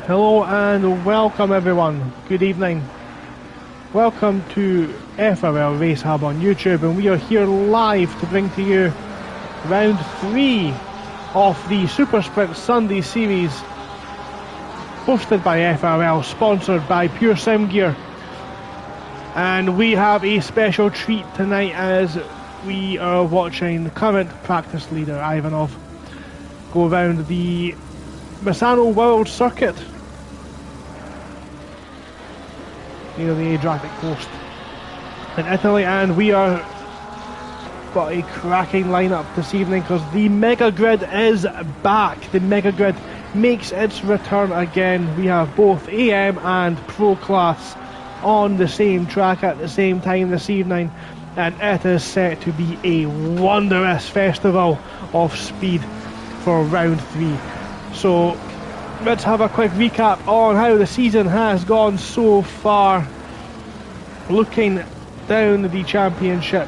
Hello and welcome everyone. Good evening. Welcome to FRL Race Hub on YouTube, and we are here live to bring to you round 3 of the Super Sprint Sunday series, hosted by FRL, sponsored by Pure Sim Gear. And we have a special treat tonight as we are watching the current practice leader Ivanov go around the Misano World Circuit near the Adriatic coast in Italy, and we are got a cracking lineup this evening because the Mega Grid is back. The Mega Grid makes its return again. We have both AM and Pro Class on the same track at the same time this evening, and it is set to be a wondrous festival of speed for round 3. So let's have a quick recap on how the season has gone so far. Looking down the championship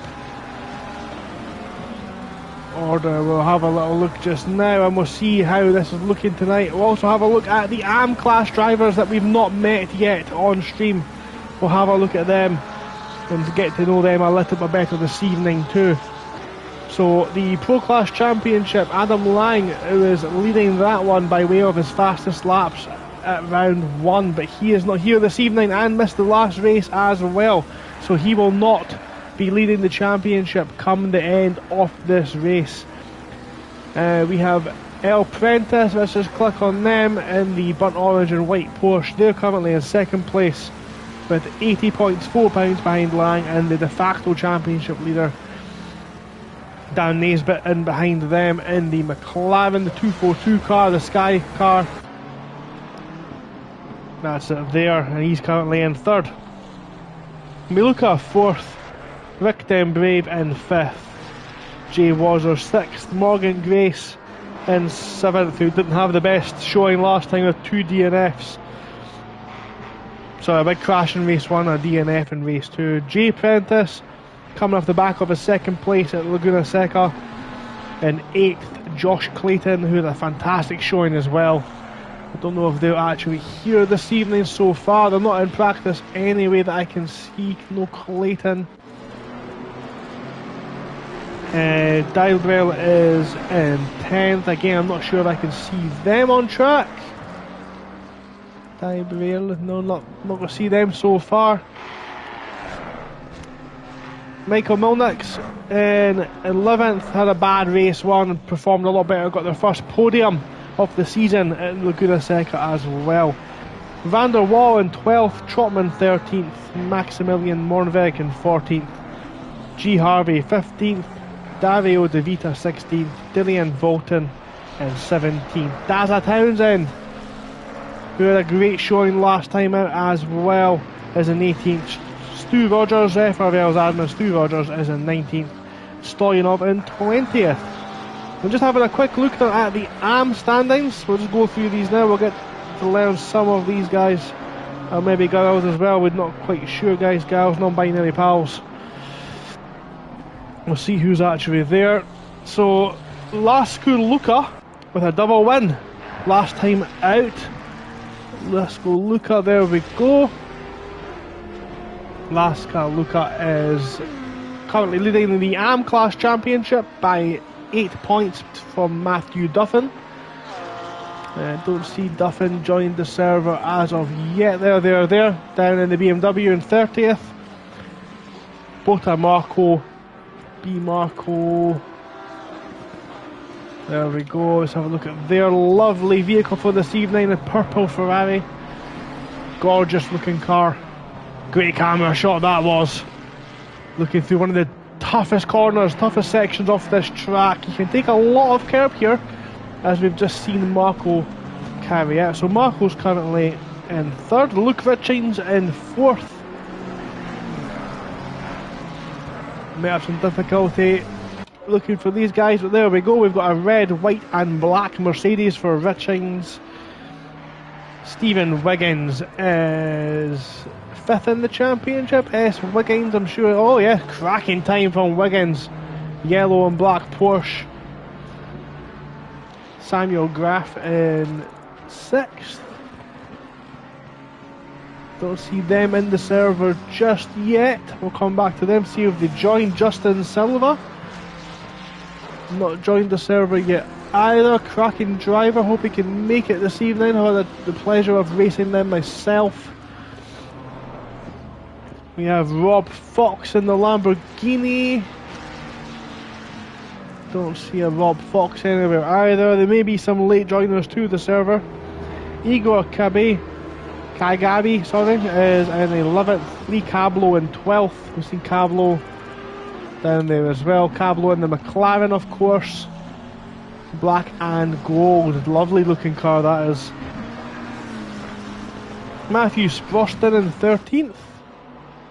order, we'll have a little look just now and we'll see how this is looking tonight. We'll also have a look at the AM class drivers that we've not met yet on stream. We'll have a look at them and get to know them a little bit better this evening too. So the Pro Class Championship, Adam Lang, who is leading that one by way of his fastest laps at round 1, but he is not here this evening and missed the last race as well, so he will not be leading the championship come the end of this race. We have El Prentice, let's just click on them in the burnt orange and white Porsche. They're currently in second place with 80 points, 4 pounds behind Lang, and the de facto championship leader Dan Naisbitt in behind them in the McLaren, the 242 car, the Sky car. That's it there, and he's currently in third. Miluka fourth, Rick Denbrave in fifth, Jay Wazzer sixth, Morgan Grace in seventh, who didn't have the best showing last time with 2 DNFs. So a big crash in race 1, a DNF in race 2. Jay Prentice coming off the back of his second place at Laguna Seca. In 8th, Josh Clayton, who had a fantastic showing as well. I don't know if they're actually here this evening so far. They're not in practice anyway that I can see. No Clayton. Dialbrell is in 10th. Again, I'm not sure if I can see them on track. Dialbrell, no, not going to see them so far. Michael Milnick's in 11th, had a bad race 1 and performed a lot better, got their first podium of the season at Laguna Seca as well. Van der Waal in 12th, Trotman 13th, Maximilian Mornveg in 14th, G. Harvey 15th, Dario De Vita 16th, Dillian Bolton in 17th. Dazza Townsend, who had a great showing last time out as well, is in 18th. Stu Rogers, FRL's admin Stu Rogers, is in 19th. Stoyanov in 20th. We're just having a quick look at the AM standings. We'll just go through these now. We'll get to learn some of these guys, and maybe girls as well. We're not quite sure, guys, gals, non-binary pals. We'll see who's actually there. So Lasku Luka with a double win last time out. Let's go Luka, there we go. Laska Luka is currently leading the AM Class Championship by 8 points from Matthew Duffin. Don't see Duffin joined the server as of yet. There, down in the BMW in 30th. Bota Marco, B Marco. There we go. Let's have a look at their lovely vehicle for this evening, the purple Ferrari. Gorgeous looking car. Great camera shot that was. Looking through one of the toughest corners, toughest sections of this track. You can take a lot of curb here, as we've just seen Marco carry out. So Marco's currently in third, Luke Richings in fourth. May have some difficulty looking for these guys, but there we go. We've got a red, white and black Mercedes for Richings. Stephen Wiggins is fifth in the championship. S. Wiggins, I'm sure. Oh yeah, cracking time from Wiggins. Yellow and black Porsche. Samuel Graff in 6th. Don't see them in the server just yet. We'll come back to them, see if they joined. Justin Silva, not joined the server yet either. Cracking driver, hope he can make it this evening. I've had the pleasure of racing them myself. We have Rob Fox in the Lamborghini. Don't see a Rob Fox anywhere either. There may be some late joiners to the server. Igor Kagabi, is in 11th. Lee Cablo in 12th. We've seen Cablo down there as well. Cablo in the McLaren, of course. Black and gold. Lovely looking car that is. Matthew Sproston in 13th.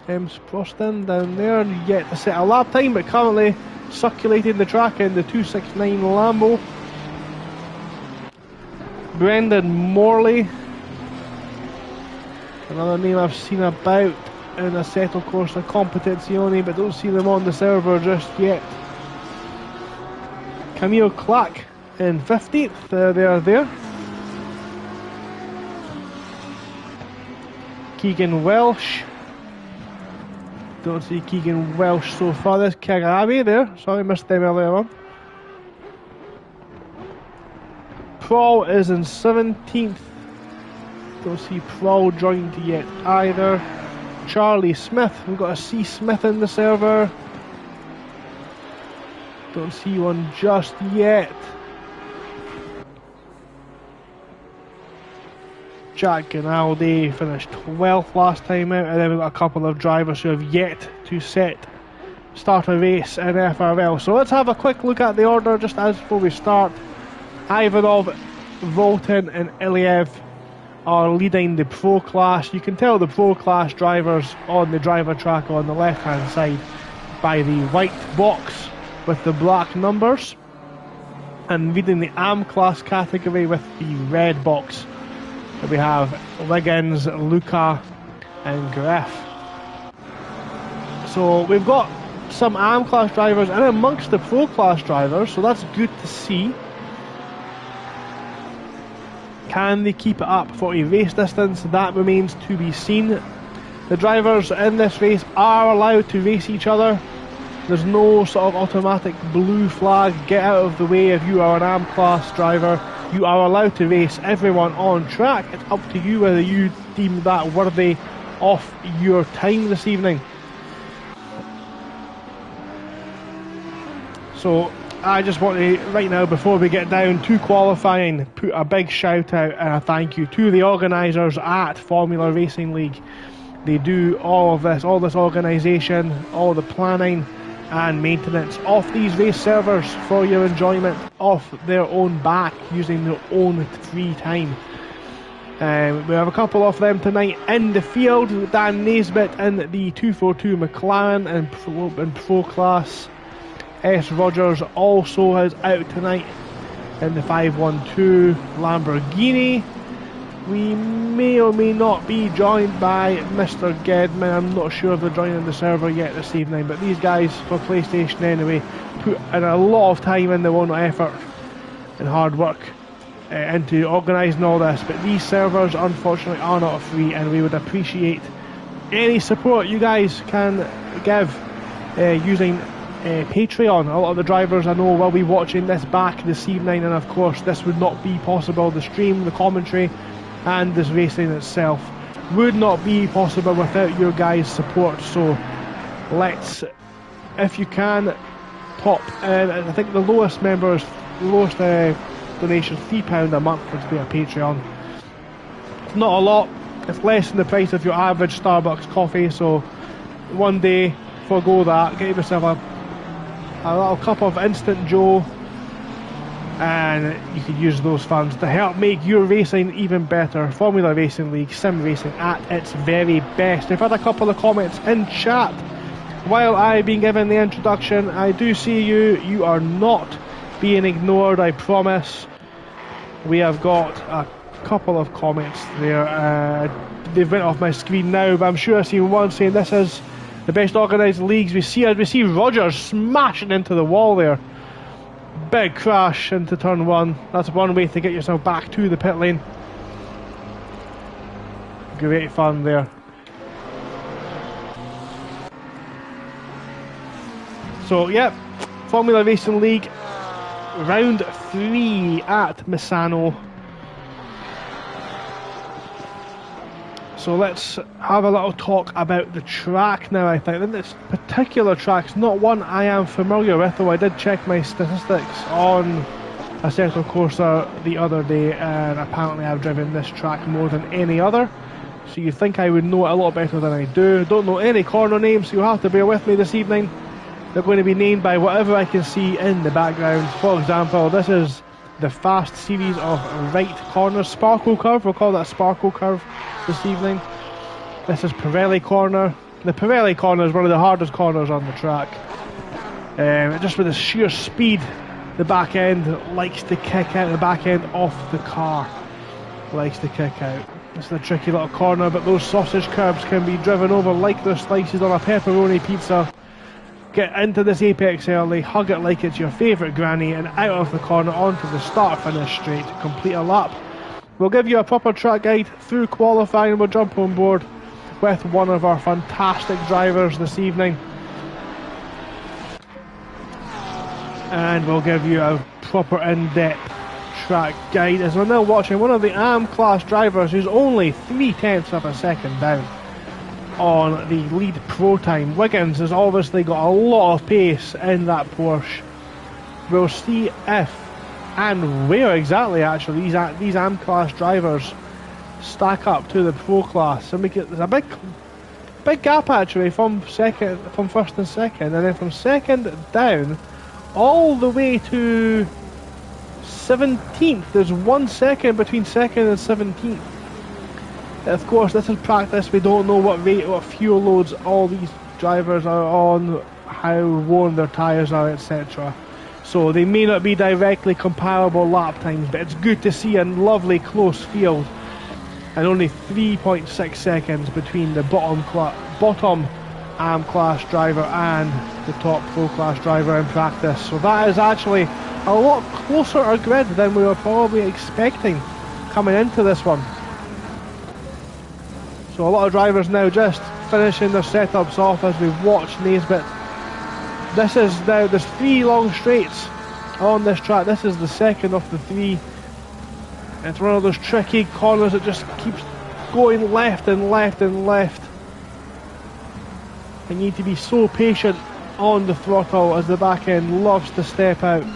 Sproston down there, yet to set a lap time, but currently circulating the track in the 269 Lambo. Brendan Morley, another name I've seen about in Assetto Corsa Competizione, but don't see them on the server just yet. Camille Clack in 15th, they are there. Keegan Welsh. Don't see Keegan Welsh so far. There's Kagabi there. Sorry, missed them earlier on. Prawl is in 17th. Don't see Prawl joined yet either. Charlie Smith. We've got a C. Smith in the server. Don't see one just yet. Jack Rinaldi finished 12th last time out, and then we've got a couple of drivers who have yet to start a race in FRL. So let's have a quick look at the order just as before we start. Ivanov, Voltin and Iliev are leading the Pro Class. You can tell the Pro Class drivers on the driver track on the left hand side by the white box with the black numbers, and leading the AM Class category with the red box. We have Wiggins, Luca and Greff. So we've got some AM Class drivers and amongst the Pro Class drivers, so that's good to see. Can they keep it up for a race distance? That remains to be seen. The drivers in this race are allowed to race each other. There's no sort of automatic blue flag, get out of the way if you are an AM Class driver. You are allowed to race everyone on track. It's up to you whether you deem that worthy of your time this evening. So I just want to, right now, before we get down to qualifying, put a big shout out and a thank you to the organisers at Formula Racing League. They do all of this, all this organisation, all the planning and maintenance of these race servers for your enjoyment off their own back, using their own free time. We have a couple of them tonight in the field. Dan Naisbitt in the 242 McLaren and Pro Class. S. Rogers also is out tonight in the 512 Lamborghini. We may or may not be joined by Mr. Gedman. I'm not sure if they're joining the server yet this evening, but these guys for PlayStation anyway put in a lot of time in their own effort and hard work into organising all this. But these servers unfortunately are not free, and we would appreciate any support you guys can give using Patreon. A lot of the drivers I know will be watching this back this evening, and of course this would not be possible. The stream, the commentary and this racing itself would not be possible without your guys' support. So let's, if you can, pop in. I think the lowest donation £3 a month would be a Patreon. It's not a lot, it's less than the price of your average Starbucks coffee, so one day forgo that, get yourself a little cup of Instant Joe, and you can use those funds to help make your racing even better. Formula Racing League, sim racing at its very best. I've had a couple of comments in chat while I've been given the introduction. I do see you. You are not being ignored, I promise. We have got a couple of comments there. They've went off my screen now, but I'm sure I've seen one saying this is the best organised leagues we see. As we see Rogers smashing into the wall there. Big crash into turn one. That's one way to get yourself back to the pit lane. Great fun there. So, yep, Formula Racing League, round 3 at Misano. So let's have a little talk about the track now. I think this particular track's not one I am familiar with, though I did check my statistics on Assetto Corsa the other day, and apparently I've driven this track more than any other. So you think I would know it a lot better than I do. Don't know any corner names, so you'll have to bear with me this evening. They're going to be named by whatever I can see in the background. For example, this is the fast series of right corners. Sparkle curve, we'll call that Sparkle curve this evening. This is Pirelli corner. The Pirelli corner is one of the hardest corners on the track. Just with the sheer speed, the back end likes to kick out, the back end off the car likes to kick out. This is a tricky little corner, but those sausage curbs can be driven over like they're slices on a pepperoni pizza. Get into this apex early, hug it like it's your favourite granny, and out of the corner onto the start-finish straight to complete a lap. We'll give you a proper track guide through qualifying, and we'll jump on board with one of our fantastic drivers this evening. And we'll give you a proper in-depth track guide as we're now watching one of the AM class drivers who's only 0.3 of a second down on the lead pro time. Wiggins has obviously got a lot of pace in that Porsche. We'll see if and where exactly actually these AM class drivers stack up to the pro class. And there's a big gap actually from first and second, and then from second down all the way to 17th. There's 1 second between second and 17th. Of course, this is practice. We don't know what rate, what fuel loads all these drivers are on, how worn their tyres are, etc. So they may not be directly comparable lap times, but it's good to see a lovely close field, and only 3.6 seconds between the bottom AM class driver and the top pro class driver in practice. So that is actually a lot closer a grid than we were probably expecting coming into this one. So a lot of drivers now just finishing their setups off as we've watched Naisbitt. This is now, there's 3 long straights on this track. This is the second of the 3. It's one of those tricky corners that just keeps going left and left and left. You need to be so patient on the throttle as the back end loves to step out.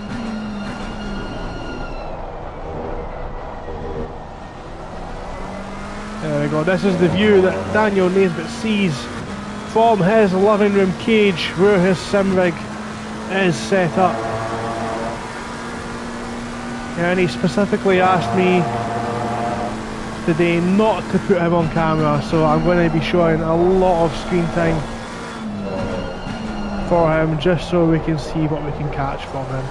There we go, this is the view that Daniel Naisbitt sees from his living room cage where his sim rig is set up. And he specifically asked me today not to put him on camera, so I'm going to be showing a lot of screen time for him just so we can see what we can catch from him.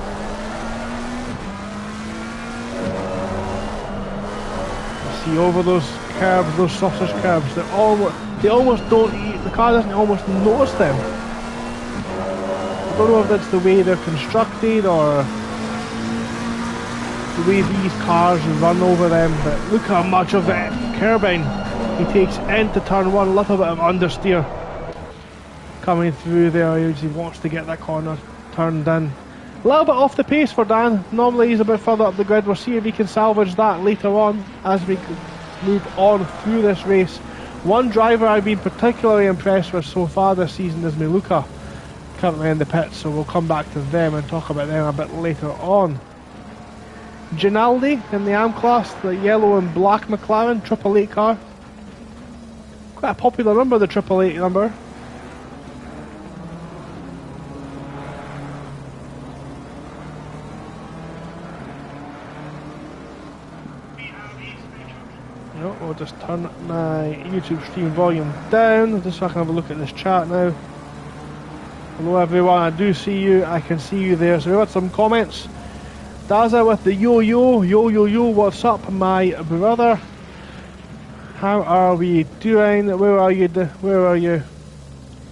See over those curbs, those sausage curbs, they almost don't eat, the car doesn't almost notice them. I don't know if that's the way they're constructed or the way these cars run over them, but look how much of the curbing he takes into turn 1, a little bit of understeer coming through there. He wants to get that corner turned in. A little bit off the pace for Dan. Normally he's a bit further up the grid. We'll see if he can salvage that later on as we move on through this race. One driver I've been particularly impressed with so far this season is Miluka, currently in the pits, so we'll come back to them and talk about them a bit later on. Ginaldi in the AM class, the yellow and black McLaren 888 car. Quite a popular number, the 888 number. No, we'll just turn my YouTube stream volume down just so I can have a look at this chat now. Hello everyone, I do see you, I can see you there. So we've got some comments. Daza with the yo, what's up my brother? How are we doing? Where are you?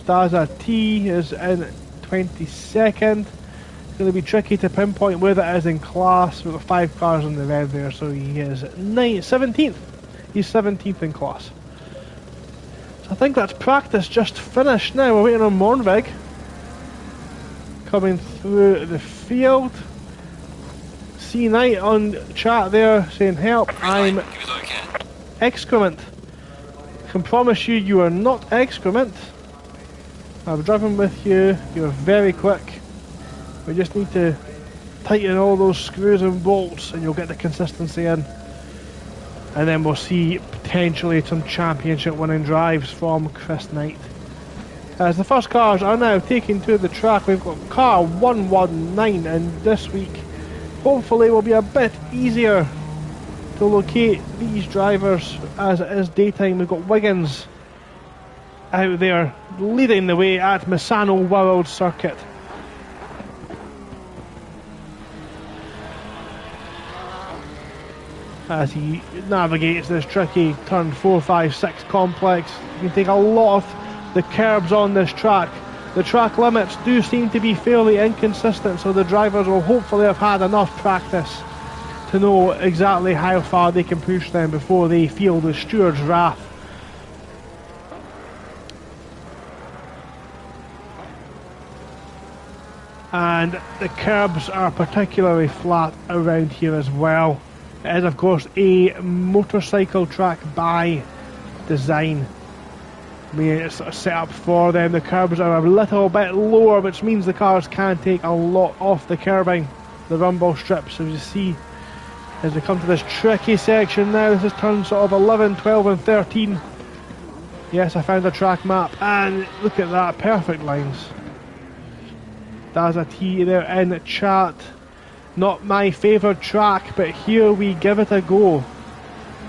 Daza T is in 22nd. It's going to be tricky to pinpoint where that is in class. We've got 5 cars in the red there, so he is 17th. He's 17th in class. So I think that's practice just finished now. We're waiting on Mornvig. coming through the field. C Knight on chat there saying help, I'm excrement. Can promise you, you are not excrement. I've driven with you, you're very quick. We just need to tighten all those screws and bolts and you'll get the consistency in. And then we'll see potentially some championship winning drives from Chris Knight. As the first cars are now taken to the track, we've got car 119, and this week hopefully will be a bit easier to locate these drivers as it is daytime. We've got Wiggins out there leading the way at Misano World Circuit. As he navigates this tricky turn 4, 5, 6 complex, you can take a lot of the curbs on this track. The track limits do seem to be fairly inconsistent, so the drivers will hopefully have had enough practice to know exactly how far they can push them before they feel the steward's wrath. And the curbs are particularly flat around here as well. It is of course a motorcycle track by design. I mean, it's sort of set up for them. The curbs are a little bit lower, which means the cars can take a lot off the curbing, the rumble strips, as you see. As we come to this tricky section now, this is turn sort of 11, 12 and 13. Yes, I found a track map, and look at that, perfect lines. There's a T there in the chat. Not my favourite track, but here we give it a go.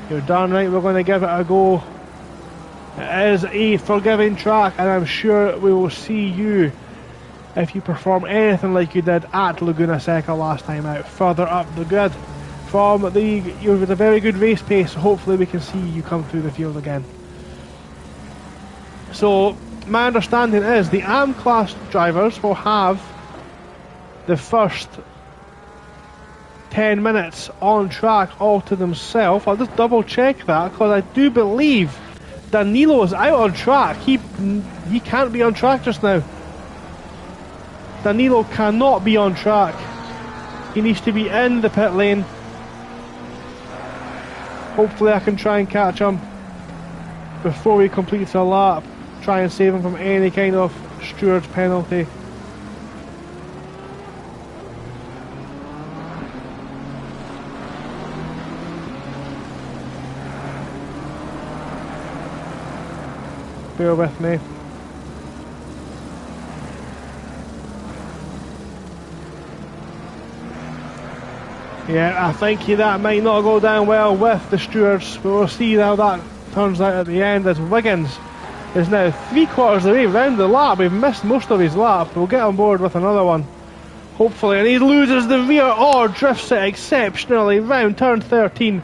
You're darn right we're going to give it a go. It is a forgiving track, and I'm sure we will see you, if you perform anything like you did at Laguna Seca last time out, further up the grid. From you're with a very good race pace, so hopefully we can see you come through the field again. So my understanding is the AM class drivers will have the first 10 minutes on track all to themselves. I'll just double check that, because I do believe Danilo is out on track. He can't be on track just now. Danilo cannot be on track. He needs to be in the pit lane. Hopefully I can try and catch him before he completes a lap. Try and save him from any kind of steward's penalty. Bear with me. Yeah, I think that might not go down well with the stewards, but we'll see how that turns out at the end, as Wiggins is now 3/4 of the way round the lap. We've missed most of his lap. We'll get on board with another one, hopefully, and he loses the rear or drifts it exceptionally round turn 13.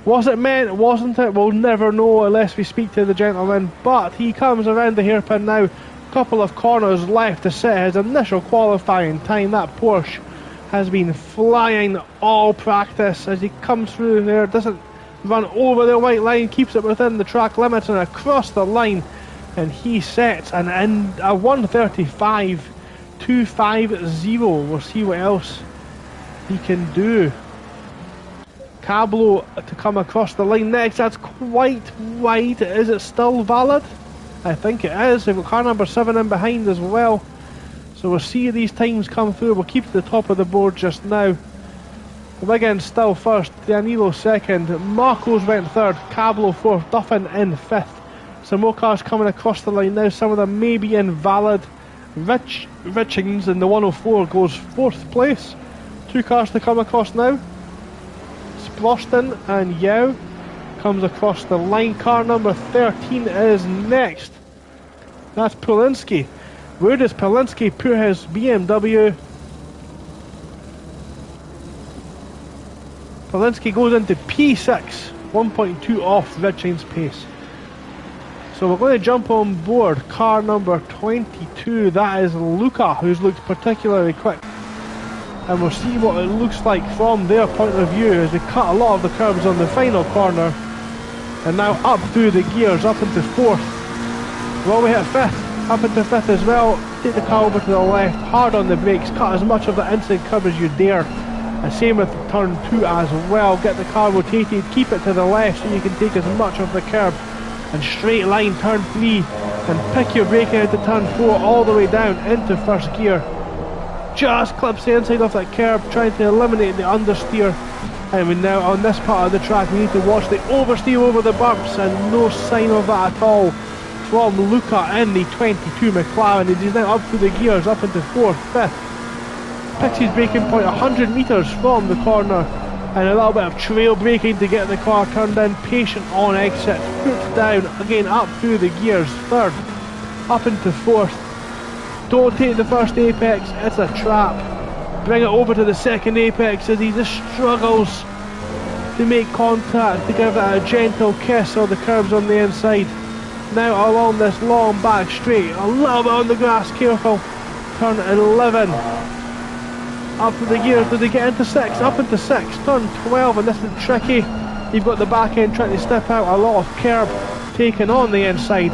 Was it meant? Wasn't it? We'll never know unless we speak to the gentleman, but he comes around the hairpin now. Couple of corners left to set his initial qualifying time. That Porsche has been flying all practice as he comes through there, doesn't run over the white line, keeps it within the track limits and across the line, and he sets a 1:35.250. We'll see what else he can do. Cablo to come across the line next. That's quite wide. Is it still valid? I think it is. We've got car number 7 in behind as well. So we'll see these times come through. We'll keep to the top of the board just now. Wiggins still first, Danilo second, Marcos went third, Cablo fourth, Duffin in fifth. Some more cars coming across the line now, some of them may be invalid. Richings in the 104 goes fourth place. 2 cars to come across now. Sploston and Yao comes across the line. Car number 13 is next. That's Polinsky. Where does Polinsky put his BMW? Polinsky goes into P6, 1.2 off Richings' pace. So we're going to jump on board car number 22. That is Luca, who's looked particularly quick. And we'll see what it looks like from their point of view as they cut a lot of the curbs on the final corner. And now up through the gears, up into fourth. Well, we hit fifth, up into fifth as well. take the car over to the left, hard on the brakes, cut as much of the inside curb as you dare. And same with turn 2 as well, get the car rotated, keep it to the left so you can take as much of the curb. And straight line turn 3, and pick your braking into turn 4 all the way down into first gear. Just clips the inside of that curb, trying to eliminate the understeer. And we now on this part of the track we need to watch the oversteer over the bumps, and no sign of that at all from Luca in the 22 McLaren. He's now up through the gears, up into 4th, 5th. Picks his braking point 100 metres from the corner, and a little bit of trail braking to get the car turned in. Patient on exit, foot down, again up through the gears, 3rd, up into 4th. Don't take the first apex, it's a trap. Bring it over to the second apex as he just struggles to make contact, to give it a gentle kiss on the curbs on the inside. Now along this long back straight, a little bit on the grass, careful. Turn 11. Up to the gears, do they get into 6? Up into 6, turn 12, and this is tricky. You've got the back end trying to step out, a lot of curb taken on the inside.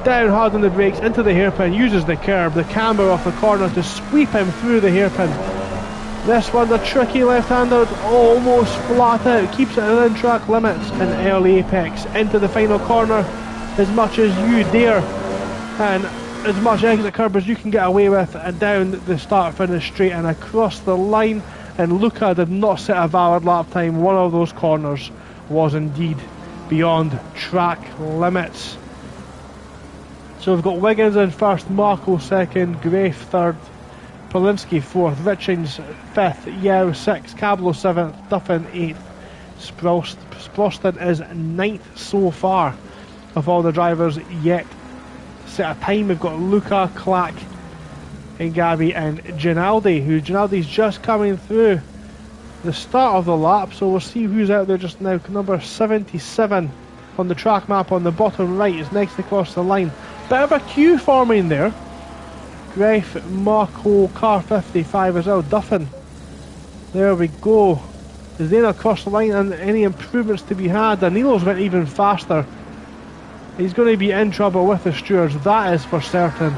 Down hard on the brakes, into the hairpin, uses the curb, the camber off the corner to sweep him through the hairpin. This one, the tricky left-hander, almost flat out, keeps it within track limits, and early apex into the final corner as much as you dare, and as much exit curb as you can get away with, and down the start-finish straight and across the line. And Luca did not set a valid lap time. One of those corners was indeed beyond track limits. So we've got Wiggins in first, Marco second, Grafe third, Polinsky fourth, Richings fifth, Yao 6th, Cablo 7th, Duffin 8th, Sproston is 9th so far of all the drivers yet set a time. We've got Luca, Clack, and Gabby and Ginaldi, Ginaldi's just coming through the start of the lap, so we'll see who's out there just now. Number 77 on the track map on the bottom right is next across the line. Bit of a queue forming there. Greif, Marco, car 55 as well, Duffin. There we go. Is there across the line and any improvements to be had? Danilo's went even faster. He's going to be in trouble with the stewards, that is for certain.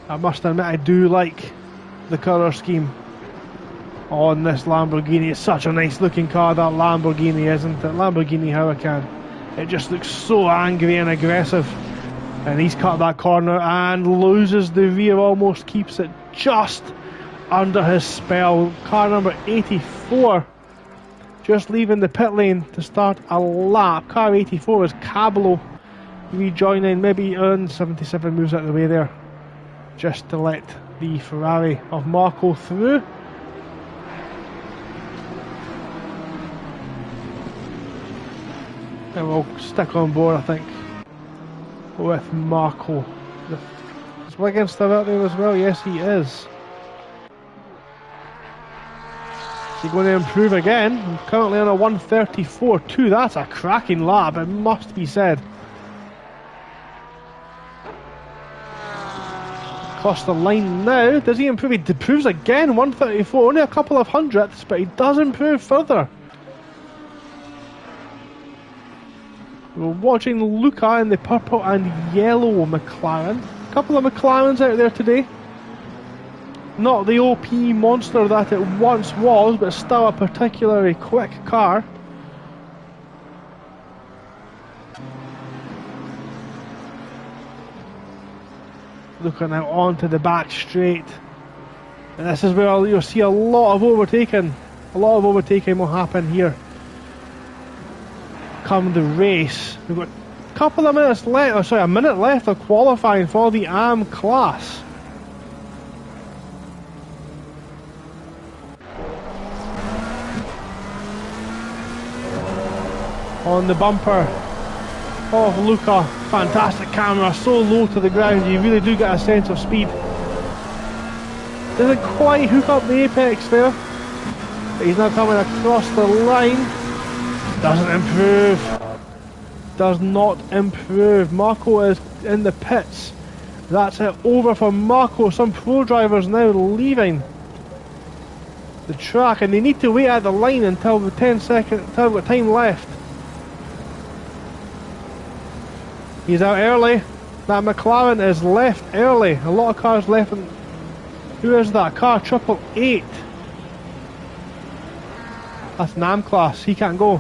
I must admit I do like the colour scheme on this Lamborghini. It's such a nice looking car, that Lamborghini, isn't it? Lamborghini Huracan. It just looks so angry and aggressive. And he's cut that corner and loses the rear, almost keeps it just under his spell. Car number 84 just leaving the pit lane to start a lap. Car 84 is Cablo rejoining, maybe 77 moves out of the way there, just to let the Ferrari of Marco through. And we'll stick on board, I think, with Marco. Is Wiggins still out there as well? Yes, he is. Is he going to improve again? I'm currently on a 134.2. That's a cracking lap, it must be said. Across the line now. Does he improve? He improves again, 134. Only a couple of hundredths, but he does improve further. We're watching Luca in the purple and yellow McLaren. A couple of McLarens out there today. Not the OP monster that it once was, but still a particularly quick car. Luca now onto the back straight. And this is where you'll see a lot of overtaking. A lot of overtaking will happen here come the race. We've got a couple of minutes left, oh sorry, a minute left of qualifying for the AM class. On the bumper of Luca, fantastic camera, so low to the ground, you really do get a sense of speed. Doesn't quite hook up the apex there, but he's now coming across the line. Doesn't improve. Does not improve. Marco is in the pits. That's it, over for Marco. Some pro drivers now leaving the track, and they need to wait at the line until the 10 seconds, until we've got time left. He's out early. That McLaren is left early. A lot of cars left. Who is that? Car 888. That's an AM class. He can't go.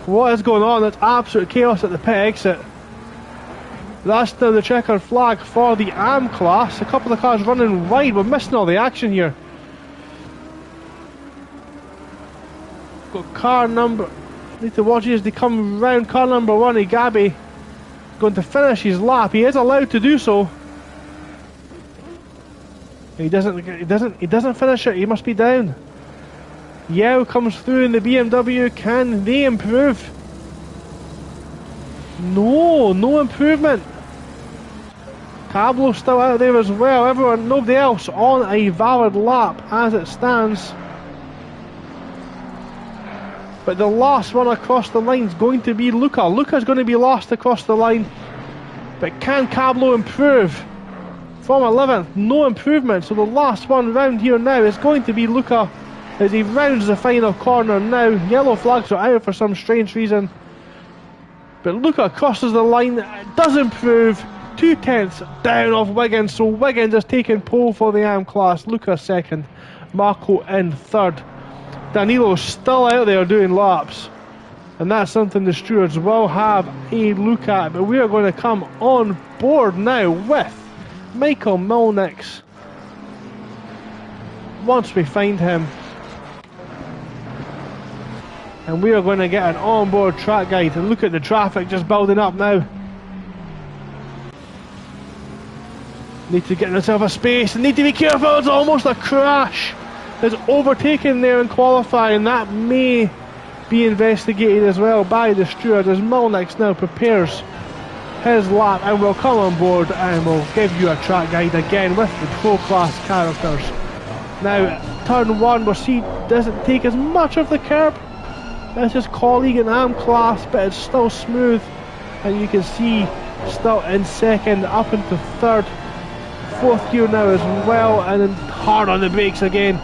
What is going on? It's absolute chaos at the pit exit. That's now the checkered flag for the AM class. A couple of cars running wide. We're missing all the action here. Got car number... Need to watch as they come round. Car number 1, Igabe, going to finish his lap. He is allowed to do so. He doesn't finish it. He must be down. Yao comes through in the BMW. Can they improve? No improvement. Cablo's still out there as well. Nobody else on a valid lap as it stands. But the last one across the line is going to be Luca. Luca's going to be last across the line. But can Cablo improve? From 11th, no improvement. So the last one round here now is going to be Luca as he rounds the final corner now. Yellow flags are out for some strange reason. But Luca crosses the line, does improve. 2/10 down off Wiggins. So Wiggins has taken pole for the AM class. Luca second. Marco in third. Danilo's still out there doing laps, and that's something the stewards will have a look at. But we are going to come on board now with Michael Milnix once we find him, and we are going to get an onboard track guide and look at the traffic just building up now. Need to get yourself a space and need to be careful. It's almost a crash. Is overtaken there in qualifying. That may be investigated as well by the steward as Milnix now prepares his lap, and we'll come on board and we'll give you a track guide again with the pro class characters. Now turn 1 we'll see doesn't take as much of the curb as his colleague in AM class, but it's still smooth, and you can see still in second up into third. Fourth gear now as well, and then hard on the brakes again.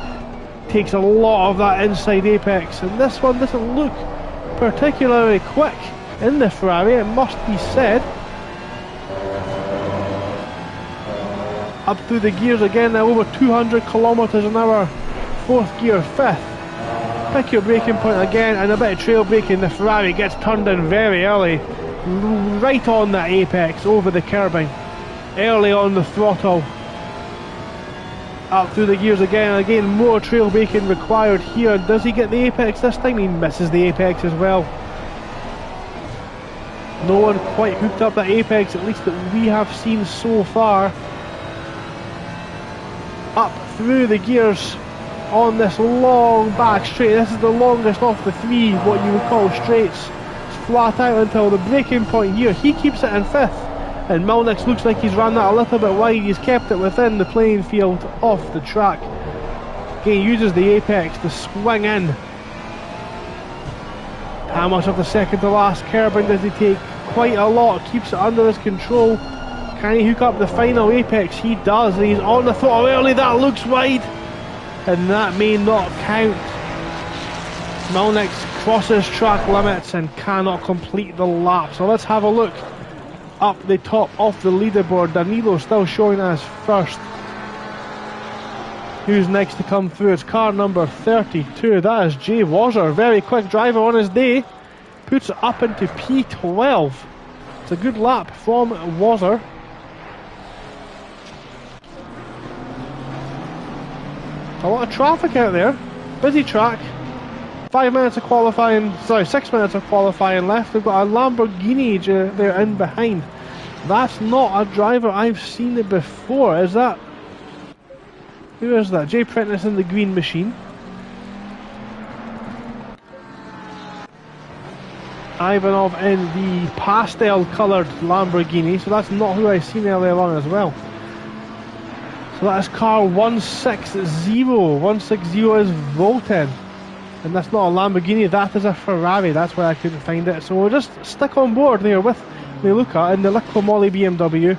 Takes a lot of that inside apex, and this one doesn't look particularly quick in the Ferrari, it must be said. Up through the gears again now, over 200 kilometers an hour. Fourth gear, fifth. Pick your braking point again, and a bit of trail braking. The Ferrari gets turned in very early, right on that apex, over the curbing, early on the throttle. Up through the gears again, and again more trail braking required here. Does he get the apex this time? He misses the apex as well. No one quite hooked up that apex, at least that we have seen so far. Up through the gears on this long back straight. This is the longest of the three, what you would call straights. It's flat out until the braking point here. He keeps it in fifth. And Milnix looks like he's ran that a little bit wide. He's kept it within the playing field off the track. Again, uses the apex to swing in. How much of the second to last curbing does he take? Quite a lot. Keeps it under his control. Can he hook up the final apex? He does. And he's on the throttle early. That looks wide. And that may not count. Milnix crosses track limits and cannot complete the lap. So let's have a look. Up the top of the leaderboard, Danilo still showing as first. Who's next to come through? It's car number 32. That is Jay Wazzer, very quick driver on his day. Puts it up into P12. It's a good lap from Wazzer. A lot of traffic out there. Busy track. 5 minutes of qualifying, sorry, 6 minutes of qualifying left. We've got a Lamborghini there in behind. That's not a driver I've seen it before. Is that? Who is that? Jay Prentice in the green machine. Ivanov in the pastel coloured Lamborghini. So that's not who I've seen earlier on as well. So that is car 160. 160 is Volten. And that's not a Lamborghini, that is a Ferrari. That's why I couldn't find it. So we'll just stick on board there with Miluka in the Liqui Moly BMW.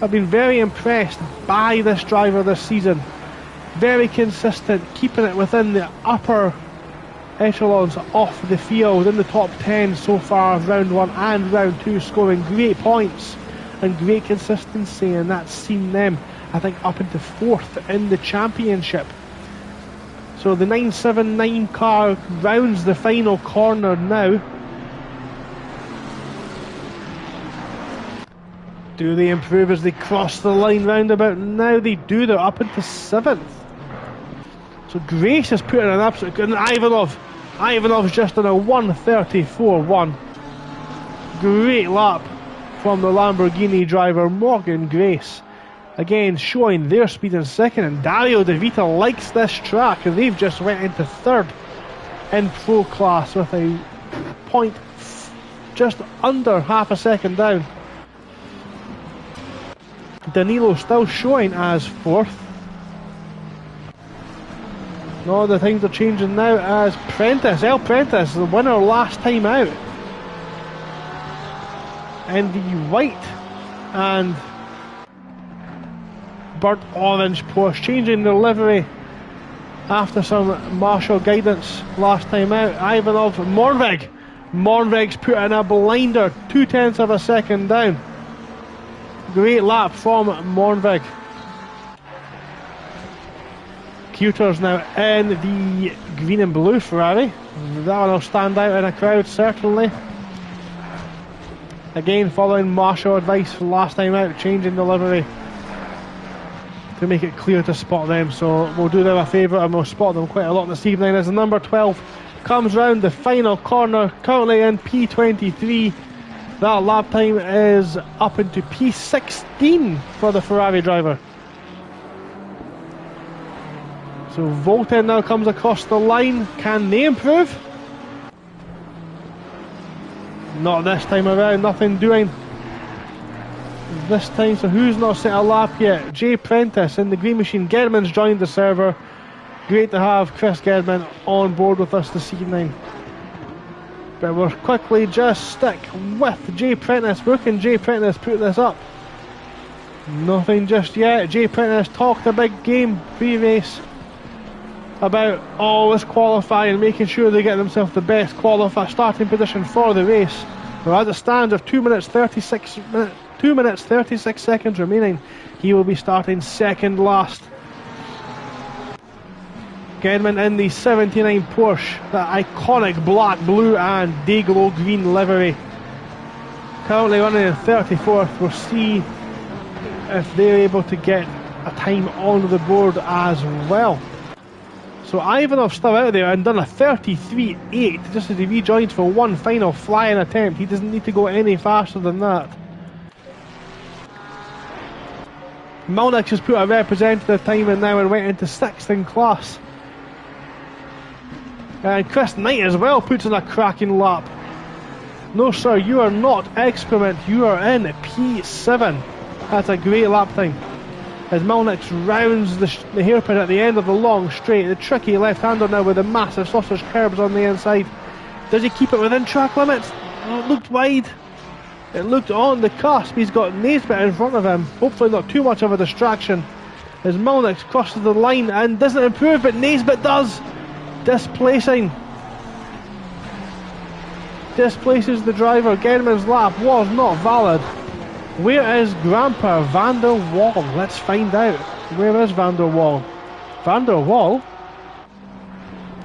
I've been very impressed by this driver this season. Very consistent, keeping it within the upper echelons off the field in the top 10 so far of round 1 and round 2, scoring great points and great consistency, and that's seen them, I think, up into 4th in the championship. So the 979 car rounds the final corner now. Do they improve as they cross the line roundabout? Now they do, they're up into 7th. So Grace has put in an absolute good, and Ivanov's just on a 1:34.1. Great lap from the Lamborghini driver Morgan Grace. Again showing their speed in 2nd, and Dario De Vita likes this track, and they've just went into 3rd in Pro class with a point just under half a second down. Danilo still showing as 4th. No, the things are changing now as El Prentice, the winner last time out, in the white and burnt orange Porsche, changing their livery after some marshal guidance last time out. Ivanov, Mornveg's put in a blinder, 0.2 of a second down. Great lap from Mornveg. Cuter's now in the green and blue Ferrari. That one will stand out in a crowd, certainly. Again, following marshal advice from last time out, changing the livery to make it clear to spot them. So we'll do them a favour and we'll spot them quite a lot this evening as the number 12 comes round the final corner, currently in P23. That lap time is up into P16 for the Ferrari driver. So Volta now comes across the line. Can they improve? Not this time around, nothing doing this time. So who's not set a lap yet? Jay Prentice in the green machine. Gedman's joined the server. Great to have Chris Gedman on board with us this evening. But we'll quickly just stick with Jay Prentice. Where can Jay Prentice put this up? Nothing just yet. Jay Prentice talked a big game pre-race about always qualifying, making sure they get themselves the best starting position for the race. Well, as it stands, with 2 minutes 36 seconds remaining, he will be starting second last. Gedman in the 79 Porsche, that iconic black, blue and Dayglow green livery. Currently running in 34th. We'll see if they're able to get a time on the board as well. So Ivanov's still out there and done a 33.8 just as he rejoins for one final flying attempt. He doesn't need to go any faster than that. Malnix has put a representative time in now and went into 6th in class. And Chris Knight as well puts in a cracking lap. No sir, you are not excrement, you are in P7. That's a great lap time. As Malnix rounds the hairpin at the end of the long straight, the tricky left-hander now with the massive sausage curbs on the inside. Does he keep it within track limits? Oh, it looked wide. It looked on the cusp. He's got Naisbitt in front of him. Hopefully not too much of a distraction. As Malnix crosses the line and doesn't improve, but Naisbitt does. Displaces the driver. Gedman's lap was not valid. Where is Grandpa Van der Wal? Let's find out. Where is Van der Wal? Van der Wal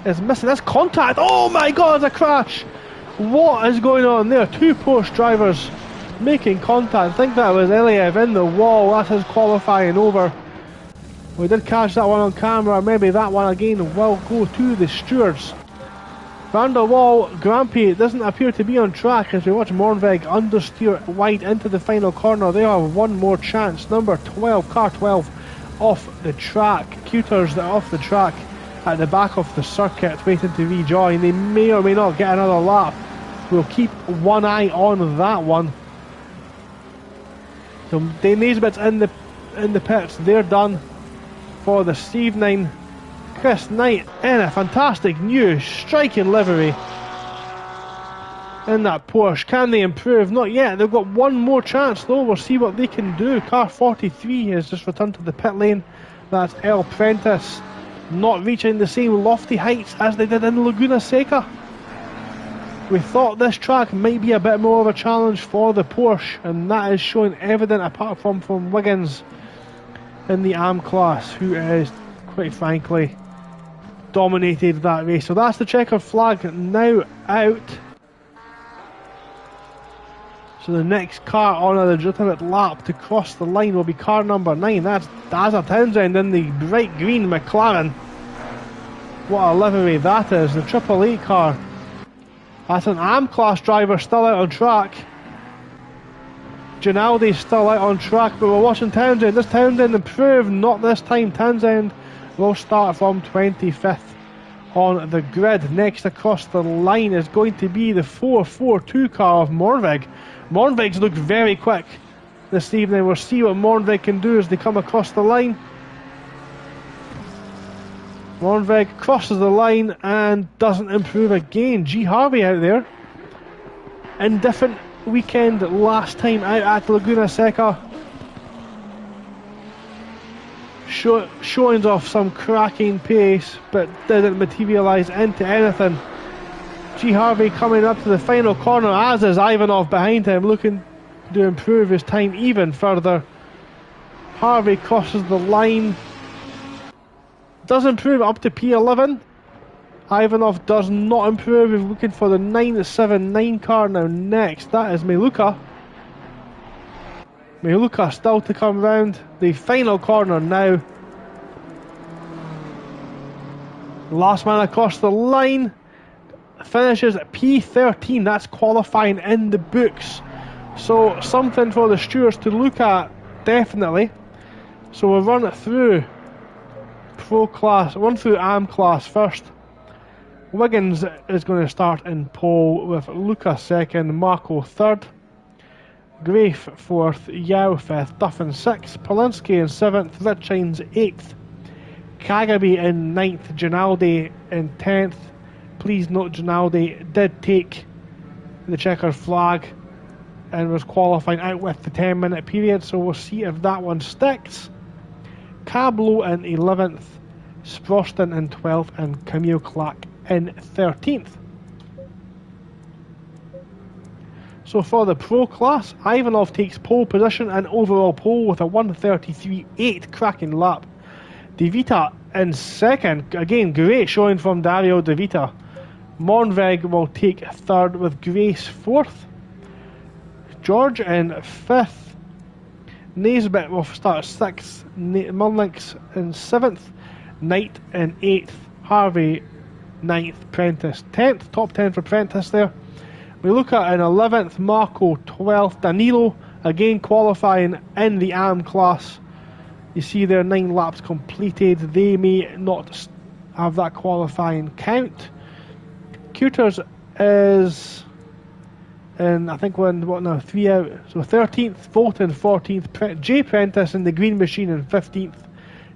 is missing. That's contact. Oh my god, it's a crash. What is going on there? Two Porsche drivers making contact. I think that was Iliev in the wall. That's his qualifying over. We did catch that one on camera. Maybe that one again will go to the stewards. Van der Wal, Grampy doesn't appear to be on track as we watch Mornveg understeer wide into the final corner. They have one more chance. Number 12, car 12, off the track. Cuters that are off the track at the back of the circuit waiting to rejoin. They may or may not get another lap. We'll keep one eye on that one. So Naisbitt's in the pits. They're done for this evening. Chris Knight in a fantastic new striking livery in that Porsche. Can they improve? Not yet. They've got one more chance though. We'll see what they can do. Car 43 has just returned to the pit lane. That's El Prentice. not reaching the same lofty heights as they did in Laguna Seca. We thought this track might be a bit more of a challenge for the Porsche, and that is showing evident apart from Wiggins in the AM class, who is, quite frankly, dominated that race. So that's the checkered flag now out. So the next car on a legitimate lap to cross the line will be car number 9. That's Dazza Townsend in the bright green McLaren. What a livery that is, the Triple Eight car. That's an AM class driver still out on track. Ginaldi's still out on track, but we're watching Townsend. Does Townsend improve? Not this time. Townsend will start from 25th on the grid. Next across the line is going to be the 442 car of Mornvig. Mornvig's looked very quick this evening. We'll see what Mornvig can do as they come across the line. Mornvig crosses the line and doesn't improve again. G. Harvey out there. Indifferent weekend last time out at Laguna Seca. Showing off some cracking pace, but didn't materialise into anything. G. Harvey coming up to the final corner, as is Ivanov behind him, looking to improve his time even further. Harvey crosses the line. Does improve up to P11. Ivanov does not improve. We're looking for the 979 car now next. That is Meluka. Meluka still to come round. The final corner now. Last man across the line. Finishes at P13. That's qualifying in the books. So something for the stewards to look at, definitely. So we'll run it through Pro class, run through AM class first. Wiggins is going to start in pole with Luca second, Marco third, Grafe fourth, Yao fifth, Duffin sixth, Polinsky in seventh, Richines eighth, Kagabi in ninth, Ginaldi in 10th. Please note Ginaldi did take the checkered flag and was qualifying out with the 10-minute period, so we'll see if that one sticks. Cablo in 11th, Sproston in 12th, and Camille Clark in 13th. So for the Pro class, Ivanov takes pole position and overall pole with a 1:33.8 cracking lap. De Vita in second, again great showing from Dario De Vita. Mornvig will take third with Grace fourth. George in fifth. Naisbitt will start sixth. Mullinks in seventh. Knight in eighth. Harvey ninth. Prentice 10th. Top 10 for Prentice there. We look at in 11th. Marco 12th. Danilo again qualifying in the AM class. You see there 9 laps completed. They may not have that qualifying count. Cuters is in, I think, 3 out. So 13th, Fulton 14th, Jay Prentice in the Green Machine in 15th,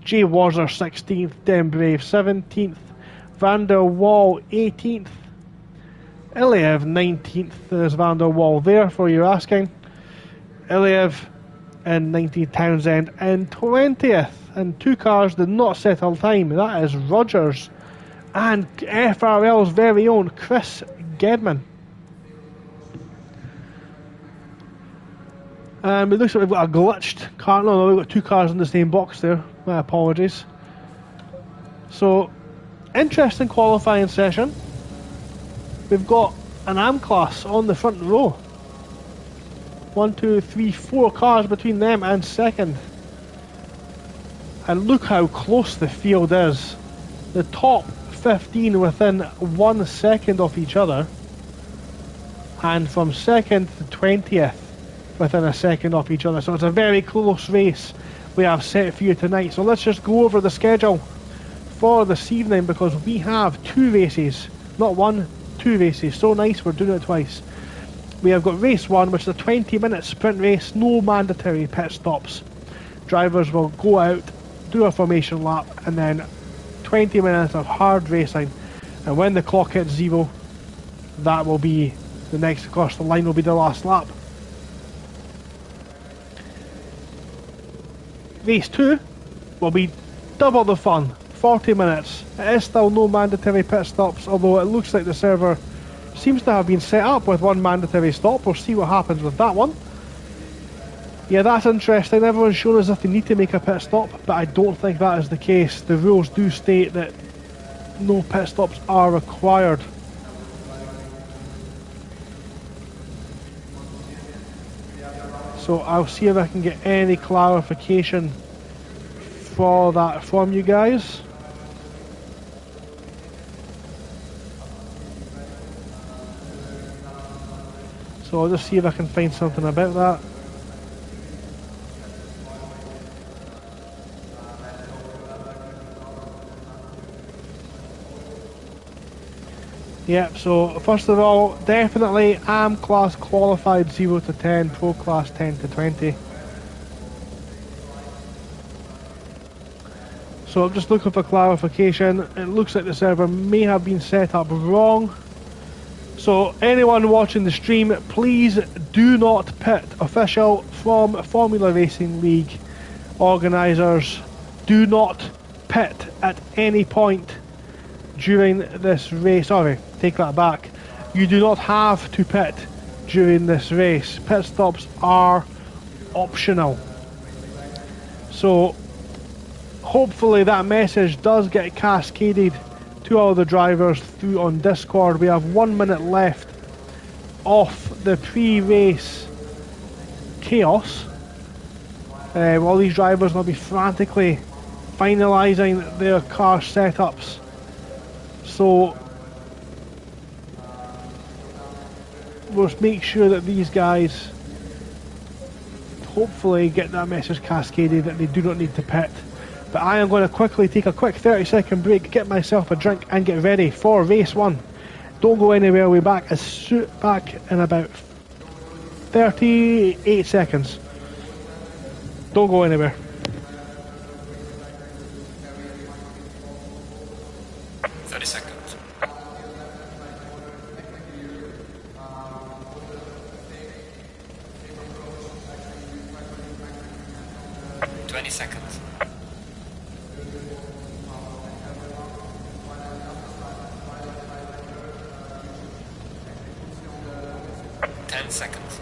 Jay Wazzer 16th, Den Brave 17th, Van der Wal 18th, Iliev 19th. There's Van der Wal there for you asking. Iliev in 19th, Townsend in 20th, and 2 cars did not settle time. That is Rogers and FRL's very own Chris Gedman. It looks like we've got a glitched car. No, we've got 2 cars in the same box there. My apologies. So, interesting qualifying session. We've got an AM class on the front row. 1, 2, 3, 4 cars between them and second. And look how close the field is. The top 15 within 1 second of each other. And from second to 20th within a second of each other. So it's a very close race we have set for you tonight. So let's just go over the schedule for this evening, because we have 2 races. Not 1, 2 races. So nice, we're doing it twice. We have got race 1, which is a 20-minute sprint race, no mandatory pit stops. Drivers will go out, do a formation lap, and then 20 minutes of hard racing. And when the clock hits 0, that will be the next across the line, will be the last lap. Race 2 will be double the fun. 40 minutes. It is still no mandatory pit stops, although it looks like the server seems to have been set up with one mandatory stop. We'll see what happens with that one. Yeah, that's interesting. Everyone's shown as if they need to make a pit stop, but I don't think that is the case. The rules do state that no pit stops are required. So I'll see if I can get any clarification for that from you guys. So I'll just see if I can find something about that. Yep, so first of all, definitely AM class qualified 0 to 10, Pro class 10 to 20. So I'm just looking for clarification. It looks like the server may have been set up wrong. So anyone watching the stream, please do not pit. Official from Formula Racing League organisers, do not pit at any point during this race. Sorry, take that back. You do not have to pit during this race. Pit stops are optional. So hopefully that message does get cascaded to all the drivers through on Discord. We have 1 minute left off the pre-race chaos. All these drivers will be frantically finalising their car setups. So we'll make sure that these guys hopefully get that message cascaded that they do not need to pit. But I am going to quickly take a quick 30-second break, get myself a drink and get ready for race 1. Don't go anywhere, we'll be back in about 38 seconds. Don't go anywhere. 30 seconds. 20 seconds. 10 seconds.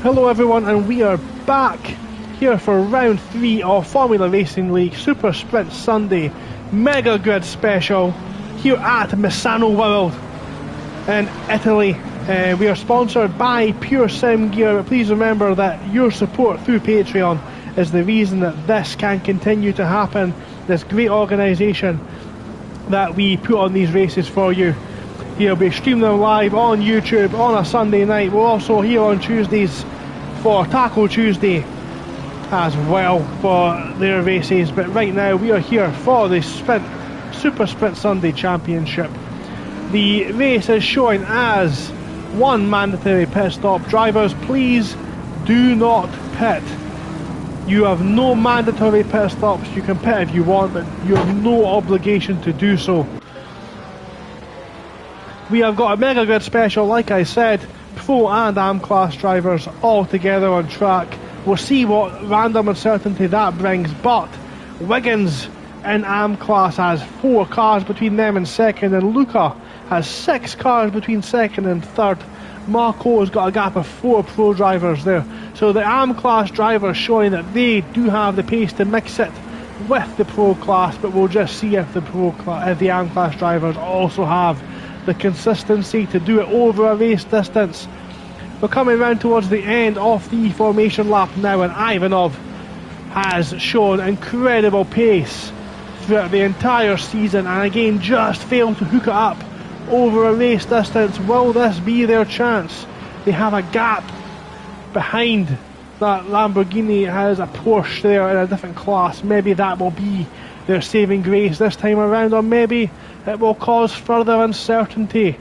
Hello everyone, and we are back here for round 3 of Formula Racing League Super Sprint Sunday Mega Grid Special here at Misano World in Italy. We are sponsored by Pure Sim Gear, but please remember that your support through Patreon is the reason that this can continue to happen, this great organisation that we put on these races for you. He'll be streaming them live on YouTube on a Sunday night. We're also here on Tuesdays for Taco Tuesday as well for their races. But right now we are here for the Super Sprint Sunday Championship. The race is showing as one mandatory pit stop. Drivers, please do not pit. You have no mandatory pit stops. You can pit if you want, but you have no obligation to do so. We have got a Mega Grid Special, like I said, Pro and AM class drivers all together on track. We'll see what random uncertainty that brings, but Wiggins in AM class has 4 cars between them and second, and Luca has 6 cars between second and third. Marco has got a gap of 4 pro drivers there. So the AM class drivers showing that they do have the pace to mix it with the pro class, but we'll just see if the AM class drivers also have the consistency to do it over a race distance. We're coming round towards the end of the formation lap now, and Ivanov has shown incredible pace throughout the entire season, and again just failed to hook it up over a race distance. Will this be their chance? They have a gap behind that Lamborghini. Has a Porsche there in a different class. Maybe that will be their saving grace this time around, or maybe it will cause further uncertainty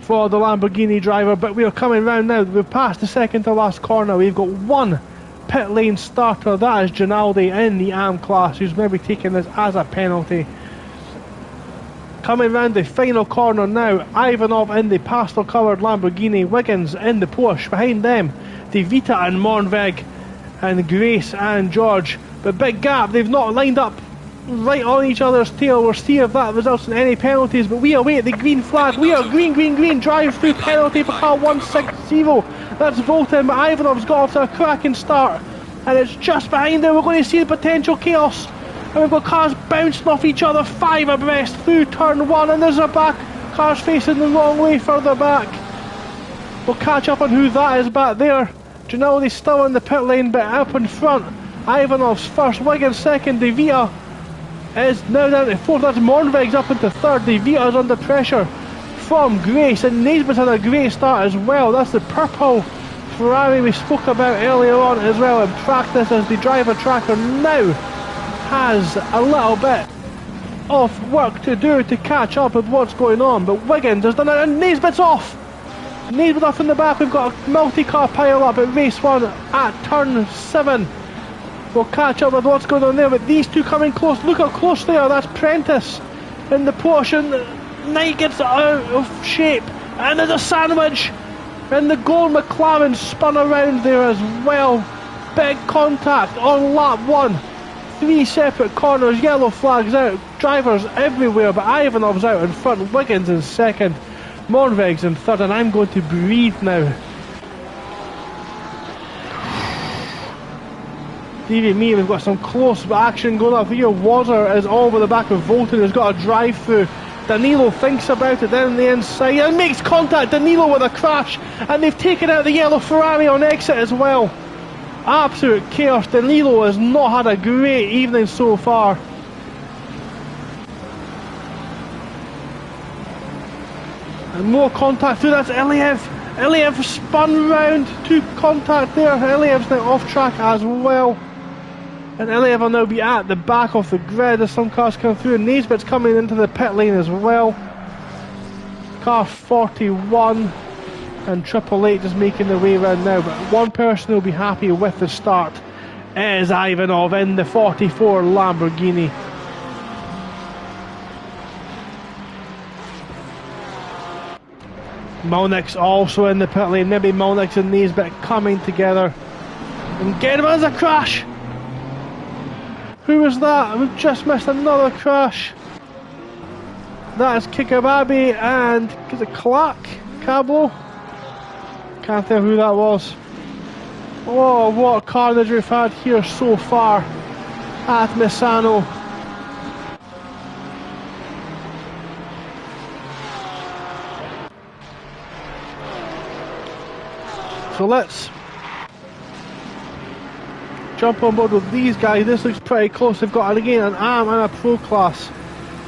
for the Lamborghini driver. But we are coming round now. We've passed the second to last corner. We've got one pit lane starter. That is Ginaldi in the AM class, who's maybe taking this as a penalty. Coming round the final corner now, Ivanov in the pastel coloured Lamborghini, Wiggins in the Porsche. Behind them, De Vita and Mornveg, and Grace and George. But big gap, they've not lined up right on each other's tail. We'll see if that results in any penalties, but we await the green flag. We are green, drive through penalty for car 160. That's Volton, but Ivanov's got off to a cracking start, and it's just behind there. We're going to see the potential chaos, and we've got cars bouncing off each other 5 abreast through turn 1, and there's a back cars facing the wrong way further back. We'll catch up on who that is back there. Ginaldi's still in the pit lane, but up in front, Ivanov's first, Wiggins second, De Vita is now down to 4th. That's Mornveg's up into 3rd. De Vita's under pressure from Grace, and Naismith's had a great start as well. That's the purple Ferrari we spoke about earlier on as well in practice, as the driver tracker now has a little bit of work to do to catch up with what's going on. But Wiggins has done it, and Naismith's off. Naismith off in the back. We've got a multi-car pile up at race 1 at turn 7. We'll catch up with what's going on there, but these two coming close. Look how close they are. That's Prentice in the Porsche, and Knight gets out of shape, and there's a sandwich, and the gold McLaren spun around there as well. Big contact on lap 1. 3 separate corners, yellow flags out, drivers everywhere, but Ivanov's out in front, Wiggins in second, Mornveg's in third, and I'm going to breathe now. Dear me, we've got some close action going up here. Wazer is all over the back of Volton, who's got a drive through. Danilo thinks about it then on the inside and makes contact. Danilo with a crash, and they've taken out the yellow Ferrari on exit as well. Absolute chaos. Danilo has not had a great evening so far. And more contact through. That's Iliev. Iliev spun round to contact there. Iliev's now off track as well. And Iliev will now be at the back of the grid as some cars come through. Naismith's coming into the pit lane as well. Car 41 and Triple Eight just making their way around now. But one person who'll be happy with the start is Ivanov in the 44 Lamborghini. Malnick's also in the pit lane. Maybe Malnick's and Naismith coming together. And German's a crash! Who was that? We've just missed another crash. That is Kikababi and is it Clark? Cablo? Can't tell who that was. Oh, what carnage we've had here so far at Misano. So let's jump on board with these guys. This looks pretty close. They've got again an AM and a Pro class.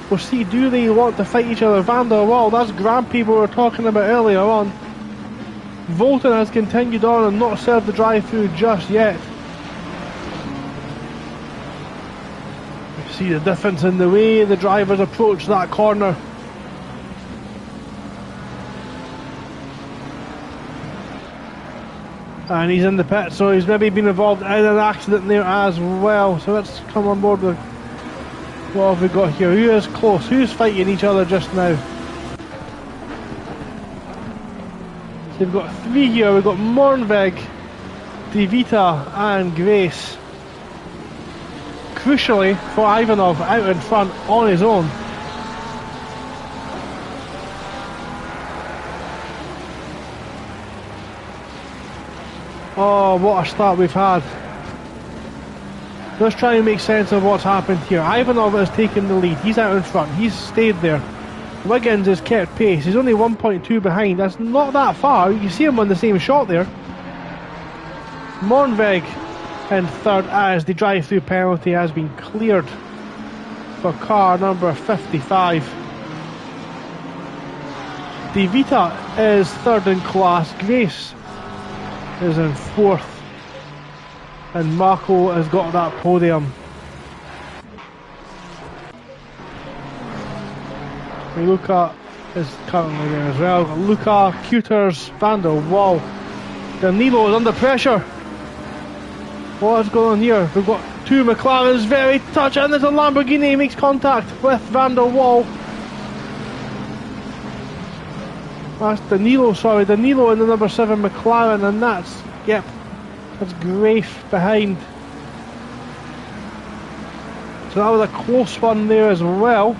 We'll see, do they want to fight each other? Van der Waal, that's Grand Prix we were talking about earlier on. Volton has continued on and not served the drive-through just yet. You see the difference in the way the drivers approach that corner. And he's in the pit, so he's maybe been involved in an accident there as well. So let's come on board with what have we got here. Who is close? Who's fighting each other just now? So we've got 3 here. We've got Mornveg, De Vita and Grace. Crucially for Ivanov out in front on his own. Oh, what a start we've had. Let's try and make sense of what's happened here. Ivanov has taken the lead. He's out in front. He's stayed there. Wiggins has kept pace. He's only 1.2 behind. That's not that far. You can see him on the same shot there. Moornweg in third as the drive-through penalty has been cleared for car number 55. De Vita is third in class. Grace is in fourth. And Marco has got that podium. Luca is currently there as well. Luca, Cuters, Van der Waal. Danilo is under pressure. What's going on here? We've got two McLarens, very touch, and there's a Lamborghini, makes contact with Van der Waal. That's Danilo in the number 7 McLaren, and that's Grafe behind. So that was a close one there as well.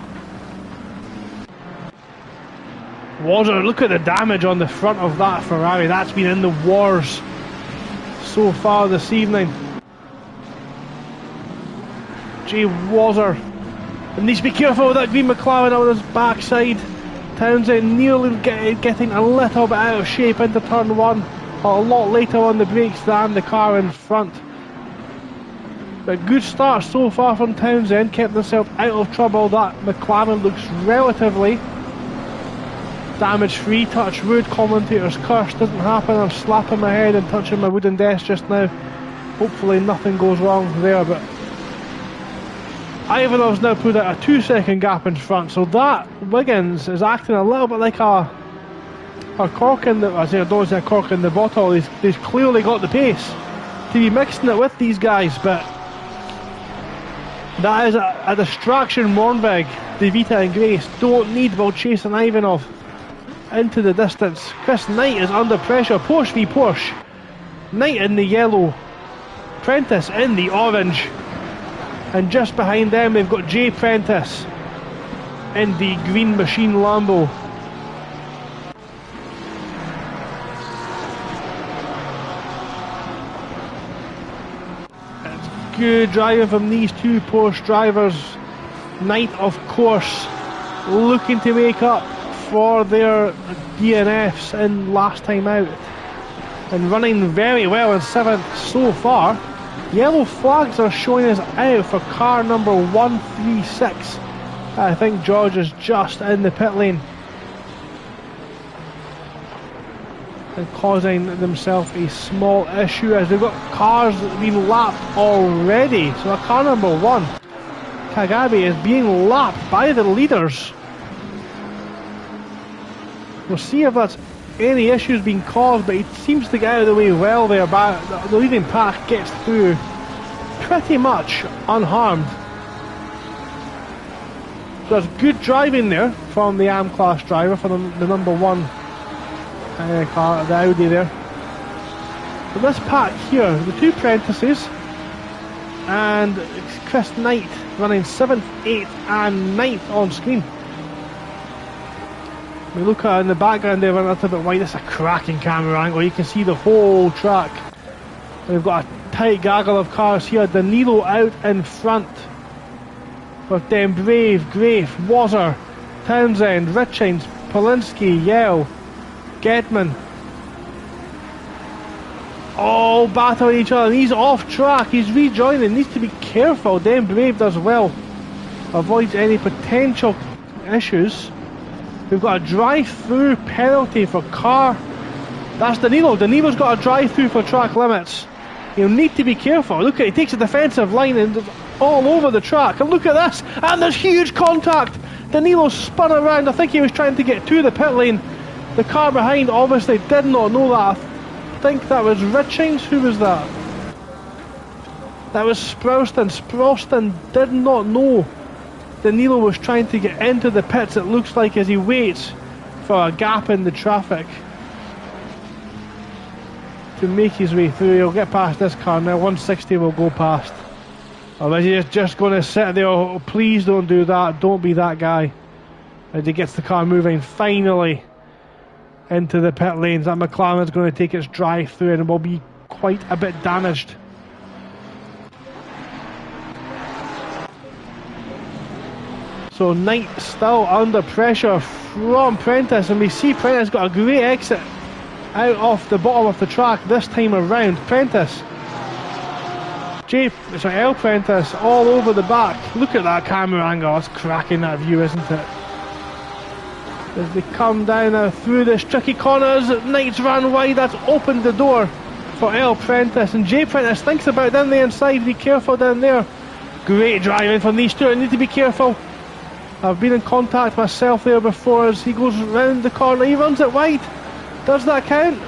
Water, look at the damage on the front of that Ferrari. That's been in the wars so far this evening. Jay Water needs to be careful with that green McLaren on his backside. Townsend nearly getting a little bit out of shape into turn 1, a lot later on the brakes than the car in front. But good start so far from Townsend, kept himself out of trouble. That McLaren looks relatively damage-free. Touch wood, commentator's curse doesn't happen. I'm slapping my head and touching my wooden desk just now. Hopefully nothing goes wrong there, but Ivanov's now put out a 2-second gap in front, so that Wiggins is acting a little bit like a cork in the, I don't say a cork in the bottle. He's clearly got the pace to be mixing it with these guys, but that is a distraction. Moornweg, De Vita and Grace don't need while chasing Ivanov into the distance. Chris Knight is under pressure, Porsche v Porsche. Knight in the yellow, Prentice in the orange, and just behind them we've got Jay Prentice in the green machine Lambo. It's good driving from these two Porsche drivers. Knight, of course, looking to make up for their DNFs in last time out, and running very well in 7th so far. Yellow flags are showing us out for car number 136. I think George is just in the pit lane and causing themselves a small issue as they've got cars that have been lapped already. So car number 1, Kagabe, is being lapped by the leaders. We'll see if that's any issues being caused, but he seems to get out of the way well there. But the leading pack gets through pretty much unharmed. So there's good driving there from the AM class driver for the number 1 car, the Audi there. But this pack here, the two Prentices and Chris Knight running 7th, 8th and 9th on screen. We look at in the background there, a little bit wide. It's a cracking camera angle. You can see the whole track. We've got a tight gaggle of cars here. Danilo out in front, with them Brave, Grafe, Wazzer, Townsend, Richings, Polinsky, Yell, Gedman, all battling each other. He's off track. He's rejoining. Needs to be careful. Then Brave does well, avoids any potential issues. We've got a drive-through penalty for car. That's Danilo. Danilo's got a drive-through for track limits. He'll need to be careful. Look at, he takes a defensive line and all over the track. And look at this. And there's huge contact. Danilo spun around. I think he was trying to get to the pit lane. The car behind obviously did not know that. I think that was Richings. Who was that? That was Sprouston. Sprouston did not know Danilo was trying to get into the pits, it looks like, as he waits for a gap in the traffic to make his way through. He'll get past this car now. 160 will go past. Or is he just going to sit there? Oh, please don't do that. Don't be that guy. As he gets the car moving finally into the pit lanes. That McLaren's going to take its drive through and will be quite a bit damaged. So Knight still under pressure from Prentice, and we see Prentice got a great exit out of the bottom of the track this time around. Prentice, El Prentice all over the back. Look at that camera angle, it's cracking that view, isn't it? As they come down now through this tricky corners, Knight's ran wide, that's opened the door for El Prentice, and J Prentice thinks about down the inside, be careful down there. Great driving from these two, I need to be careful. I've been in contact myself there before as he goes round the corner, he runs it wide. Does that count?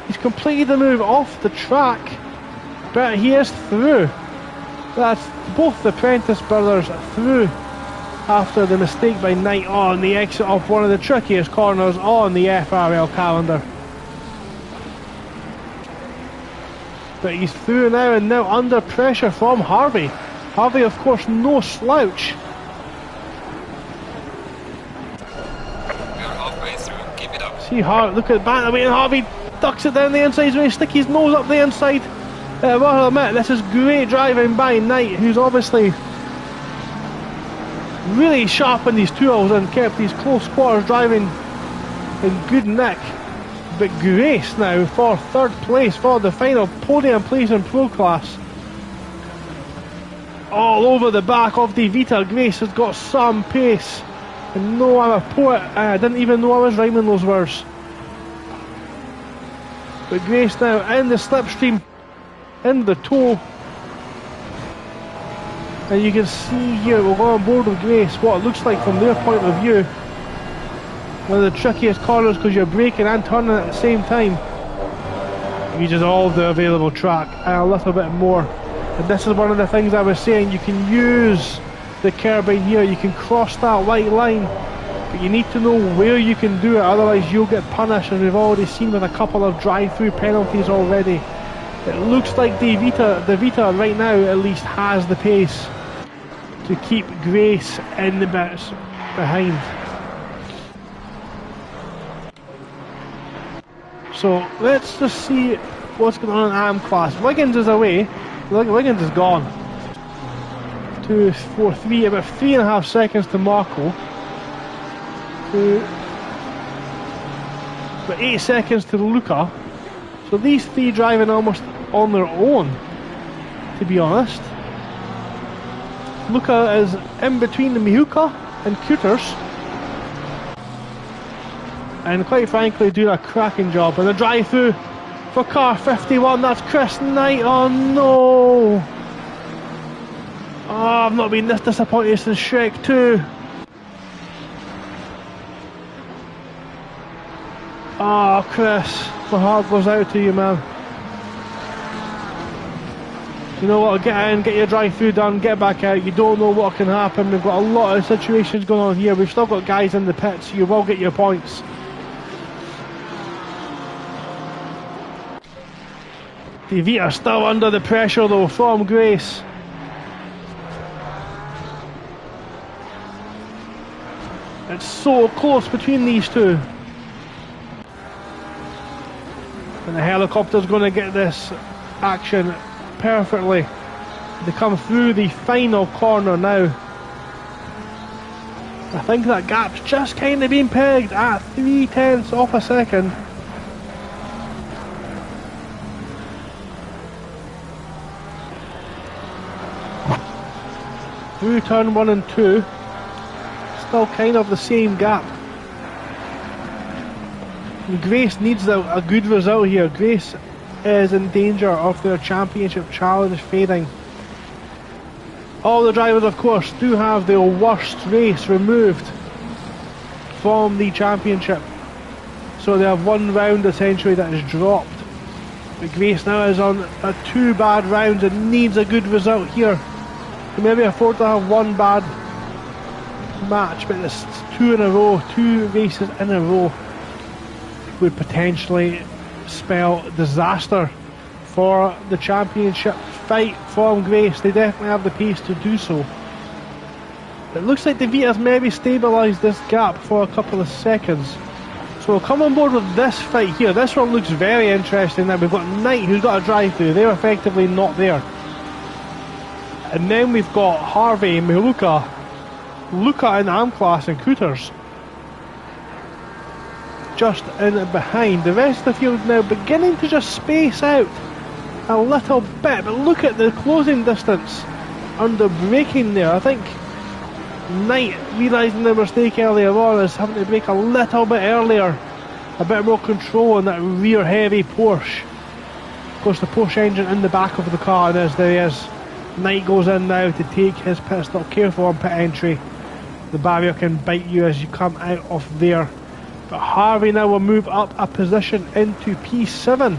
He's completed the move off the track, but he is through. That's both the Prentice brothers through after the mistake by Knight on the exit of one of the trickiest corners on the FRL calendar. But he's through now, and now under pressure from Harvey. Harvey, of course, no slouch. See Harvey, look at that, and Harvey ducks it down the inside, he's going to stick his nose up the inside. Well, I'll admit, this is great driving by Knight, who's obviously really sharpened his tools and kept these close quarters driving in good nick. But Grace now for third place for the final podium place in Pro Class. All over the back of De Vita. Grace has got some pace. And no, I'm a poet. I didn't even know I was rhyming those words. But Grace now in the slipstream, in the toe. And you can see here, we'll go on board with Grace, what it looks like from their point of view. One of the trickiest corners because you're braking and turning at the same time. Uses all the available track and a little bit more. And this is one of the things I was saying, you can use the curbing here, you can cross that white line, but you need to know where you can do it, otherwise you'll get punished, as we've already seen with a couple of drive-through penalties already. It looks like De Vita right now at least has the pace to keep Grace in the bits behind. So let's just see what's going on in AM class. Wiggins is away. Wiggins is gone. 2, 4, 3, about 3.5 seconds to Marco. About 8 seconds to Luca. So these three driving almost on their own, to be honest. Luca is in between the Mihuka and Cooters, and quite frankly doing a cracking job. And the drive through for car 51, that's Chris Knight. Oh no, oh, I've not been this disappointed since Shrek 2. Oh Chris, my heart goes out to you, man. You know what, get in, get your drive-through done, get back out. You don't know what can happen. We've got a lot of situations going on here. We've still got guys in the pits, so you will get your points. De Vita still under the pressure though from Grace. It's so close between these two. And the helicopter's going to get this action perfectly. They come through the final corner now. I think that gap's just kind of been pegged at 0.3 of a second. Through turn 1 and 2, still kind of the same gap. And Grace needs a good result here. Grace is in danger of their championship challenge fading. All the drivers, of course, do have their worst race removed from the championship, so they have one round essentially that is dropped. But Grace now is on 2 bad rounds and needs a good result here. You maybe afford to have one bad match, but it's 2 in a row, 2 races in a row would potentially spell disaster for the championship fight from Grace. They definitely have the pace to do so. It looks like De Vita's maybe stabilised this gap for a couple of seconds. So we'll come on board with this fight here. This one looks very interesting now. We've got Knight who's got a drive through. They're effectively not there. And then we've got Harvey, Miluka Luca in AM class and Cooters just in behind. The rest of the field now beginning to just space out a little bit, but look at the closing distance under braking there. I think Knight, realising their mistake earlier on, is having to brake a little bit earlier, a bit more control on that rear heavy Porsche. Of course, the Porsche engine in the back of the car, and as there is, Knight goes in now to take his pit stop. Careful on pit entry, the barrier can bite you as you come out of there. But Harvey now will move up a position into P7.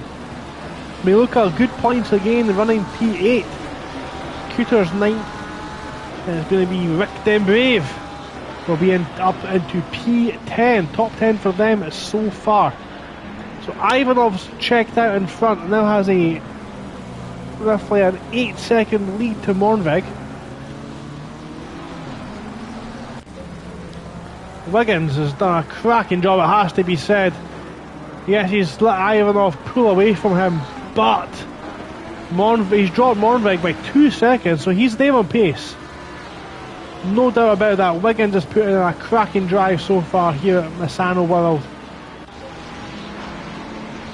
We look at good points again, running P8. Cooters 9 is going to be Rick Denbrave. Will be up into P10. Top 10 for them so far. So Ivanov's checked out in front and now has a roughly an 8-second lead to Mornvig. Wiggins has done a cracking job, it has to be said. Yes, he's let Ivanov pull away from him, but he's dropped Mornvig by 2 seconds, so he's there on pace. No doubt about that. Wiggins has put in a cracking drive so far here at Misano World.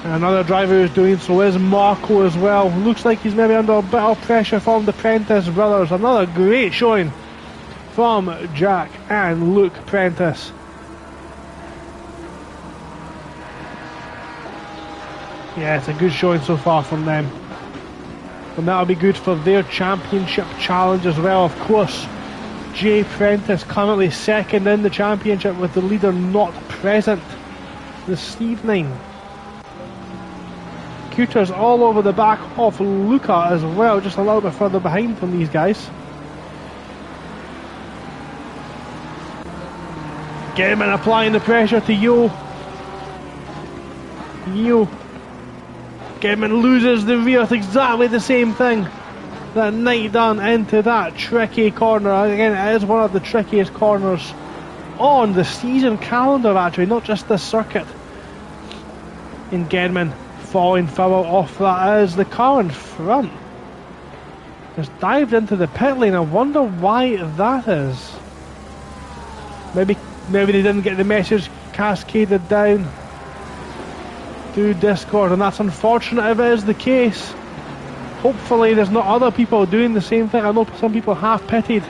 And another driver who's doing so is Marco as well. Looks like he's maybe under a bit of pressure from the Prentice brothers. Another great showing from Jack and Luke Prentice. Yeah, it's a good showing so far from them. And that'll be good for their championship challenge as well. Of course, Jay Prentice currently second in the championship with the leader not present this evening. Cooters all over the back of Luca as well, just a little bit further behind from these guys. Gedman applying the pressure to Yo. Gedman loses the rear. It's exactly the same thing that Knight done into that tricky corner. Again, it is one of the trickiest corners on the season calendar, actually, not just this circuit. And Gedman falling foul off that as the car in front just dived into the pit lane. I wonder why that is. Maybe they didn't get the message cascaded down through Discord, and that's unfortunate if it is the case. Hopefully there's not other people doing the same thing. I know some people have pitted,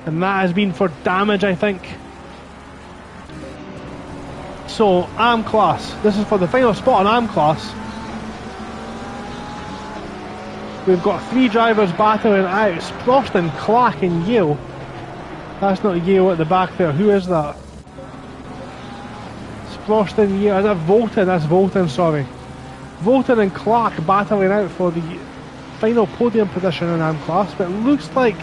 and that has been for damage, I think. So, AM class. This is for the final spot on AM class. We've got 3 drivers battling out. Sproston, Clark and Yale. That's not Yale at the back there. Who is that? Sproston, Yale. Is that Volton? That's Volton, sorry. Volton and Clark battling out for the final podium position in AM class. But it looks like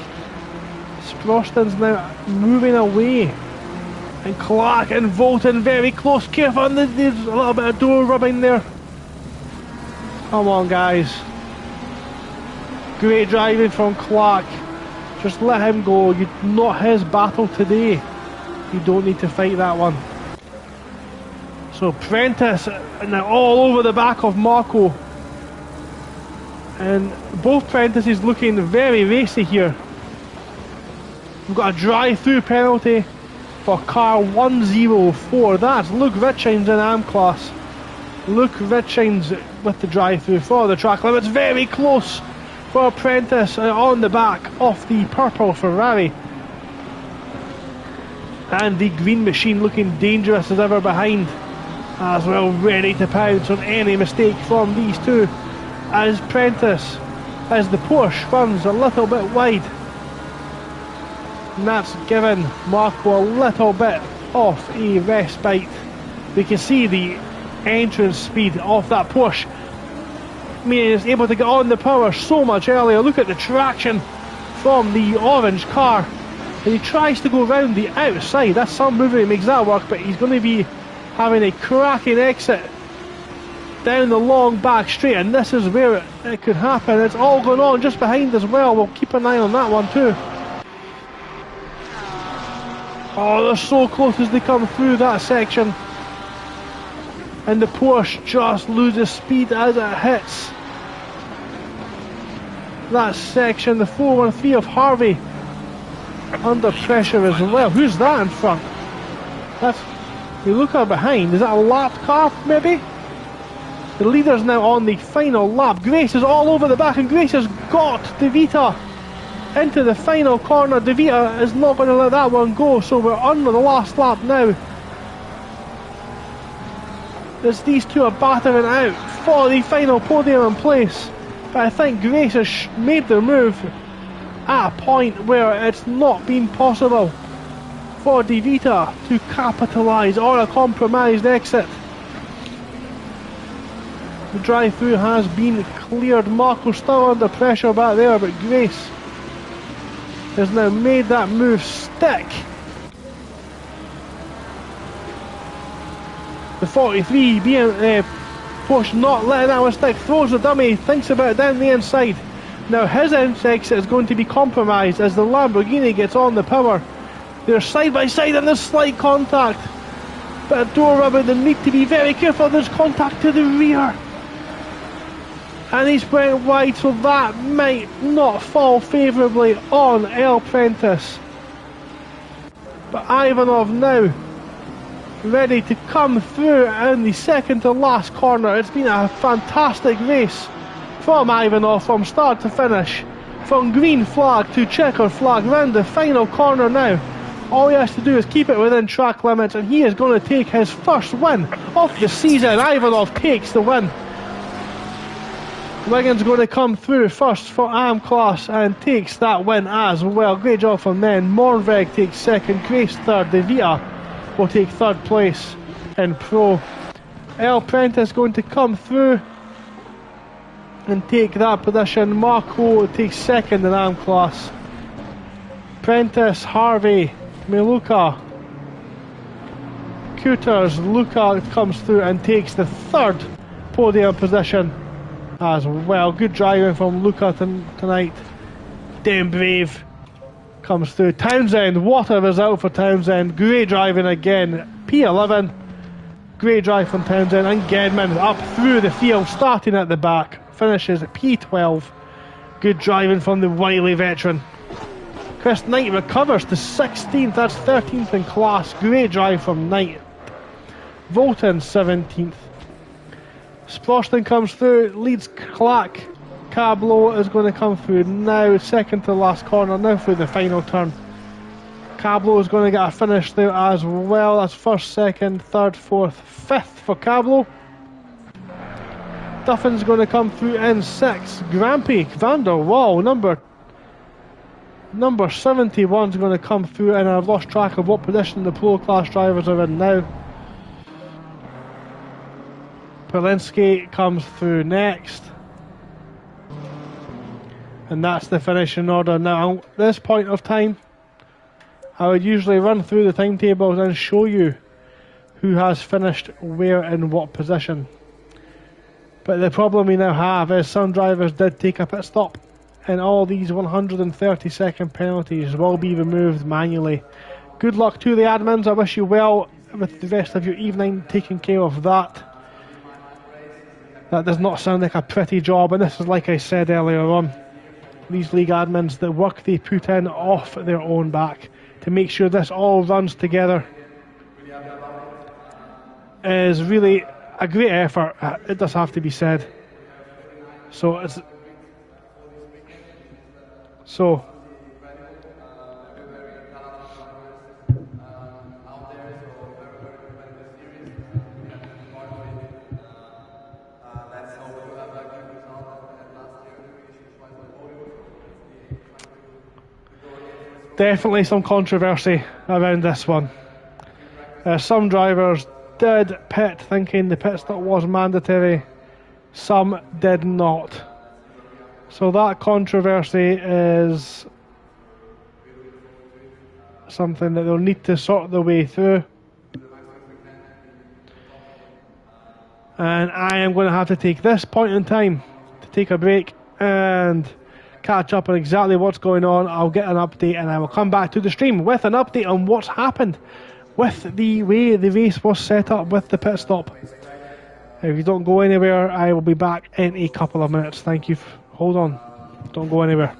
Sproston's now moving away. And Clark and Volton very close. Careful, there's a little bit of door rubbing there. Come on, guys. Great driving from Clark. Just let him go. Not his battle today. You don't need to fight that one. So Prentice now all over the back of Marco. And both Prentices looking very racy here. We've got a drive-through penalty for car 104. That's Luke Richings in AM class. Luke Richings with the drive-through for the track limits. Very close for Prentice on the back of the purple Ferrari. And the green machine looking dangerous as ever behind as well, ready to pounce on any mistake from these two. As Prentice, as the Porsche runs a little bit wide. And that's given Marco a little bit of a respite. We can see the entrance speed of that Porsche. I mean, it's able to get on the power so much earlier. Look at the traction from the orange car. And he tries to go around the outside. That's some movement, he makes that work, but he's going to be having a cracking exit down the long back straight, and this is where it could happen. It's all going on just behind as well. We'll keep an eye on that one too. Oh, they're so close as they come through that section. And the Porsche just loses speed as it hits that section. The 413 of Harvey under pressure as well. Who's that in front? That's, you look her behind, is that a lap car maybe? The leader's now on the final lap. Grace is all over the back, and Grace has got De Vita into the final corner. De Vita is not going to let that one go, so we're on the last lap now. As these two are battering out for the final podium in place. But I think Grace has made the move at a point where it's not been possible for De Vita to capitalise or a compromised exit. The drive-through has been cleared. Marco's still under pressure back there, but Grace has now made that move stick. The 43 being Porsche not letting that one stick, throws the dummy, thinks about it down the inside. Now his exit is going to be compromised as the Lamborghini gets on the power. They're side by side and there's slight contact. Bit of door rubber, they need to be very careful. There's contact to the rear. And he's went wide, so that might not fall favourably on El Prentice. But Ivanov now ready to come through in the second to last corner. It's been a fantastic race from Ivanov from start to finish. From green flag to checkered flag, round the final corner now. All he has to do is keep it within track limits, and he is going to take his first win of the season. Ivanov takes the win. Wiggins going to come through first for AM class and takes that win as well. Great job from them. Mornveg takes second, Grace third, De Vita will take third place in Pro. El Prentice going to come through and take that position. Marco takes second in AM class. Prentice, Harvey, Miluka, Cooters, Luca comes through and takes the third podium position as well. Good driving from Luca tonight. Damn brave comes through. Townsend, what a result for Townsend. Great driving again. P11. Great drive from Townsend, and Gedman up through the field, starting at the back. Finishes at P12. Good driving from the wily veteran. Chris Knight recovers to 16th, that's 13th in class. Great drive from Knight. Volton 17th. Sploston comes through, leads Clark. Cablo is going to come through now, second to last corner, now through the final turn. Cablo is going to get a finish there as well. That's first, second, third, fourth, fifth for Cablo. Duffin's going to come through in sixth. Grampy, Van der Waal, number 71 is going to come through, and I've lost track of what position the Pro class drivers are in now. Polinsky comes through next. And that's the finishing order. Now, at this point of time, I would usually run through the timetables and show you who has finished where in what position. But the problem we now have is some drivers did take a pit stop, and all these 130-second penalties will be removed manually. Good luck to the admins. I wish you well with the rest of your evening taking care of that. That does not sound like a pretty job, and this is like I said earlier on. These league admins, the work they put in off their own back to make sure this all runs together is really a great effort. It does have to be said. Definitely some controversy around this one. Some drivers did pit thinking the pit stop was mandatory, some did not. So that controversy is something that they'll need to sort their way through. And I am going to have to take this point in time to take a break and catch up on exactly what's going on. I'll get an update and I will come back to the stream with an update on what's happened with the way the race was set up with the pit stop. If you don't go anywhere, I will be back in a couple of minutes. Thank you. Hold on. Don't go anywhere.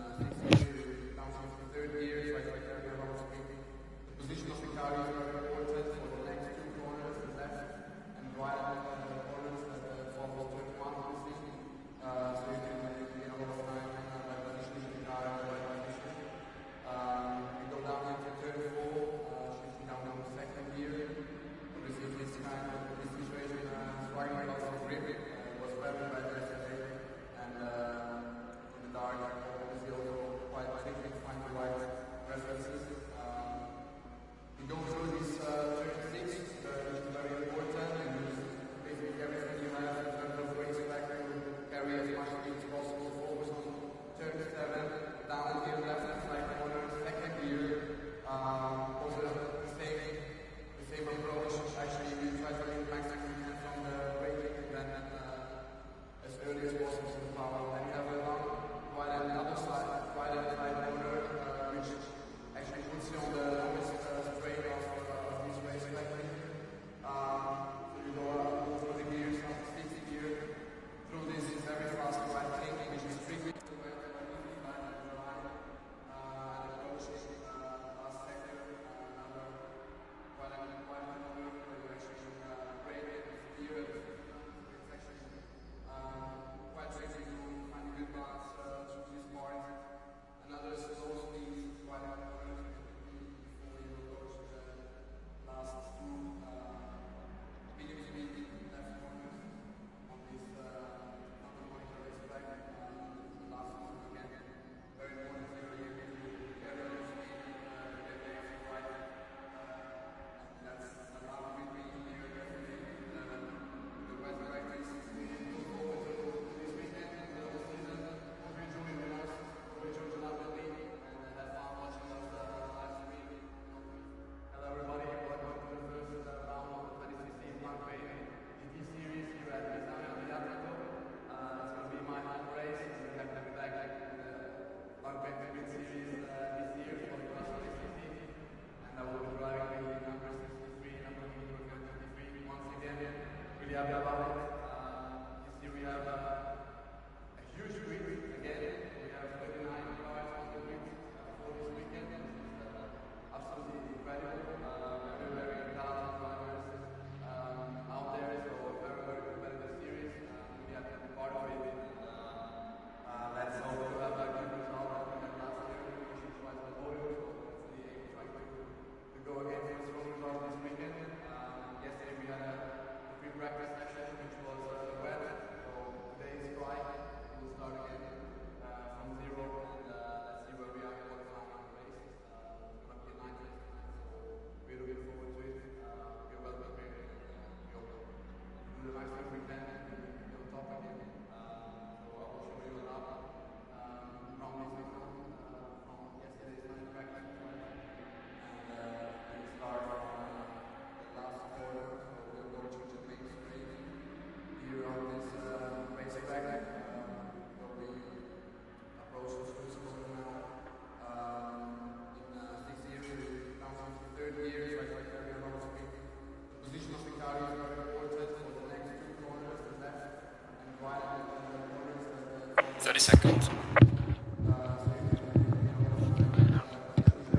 30 seconds.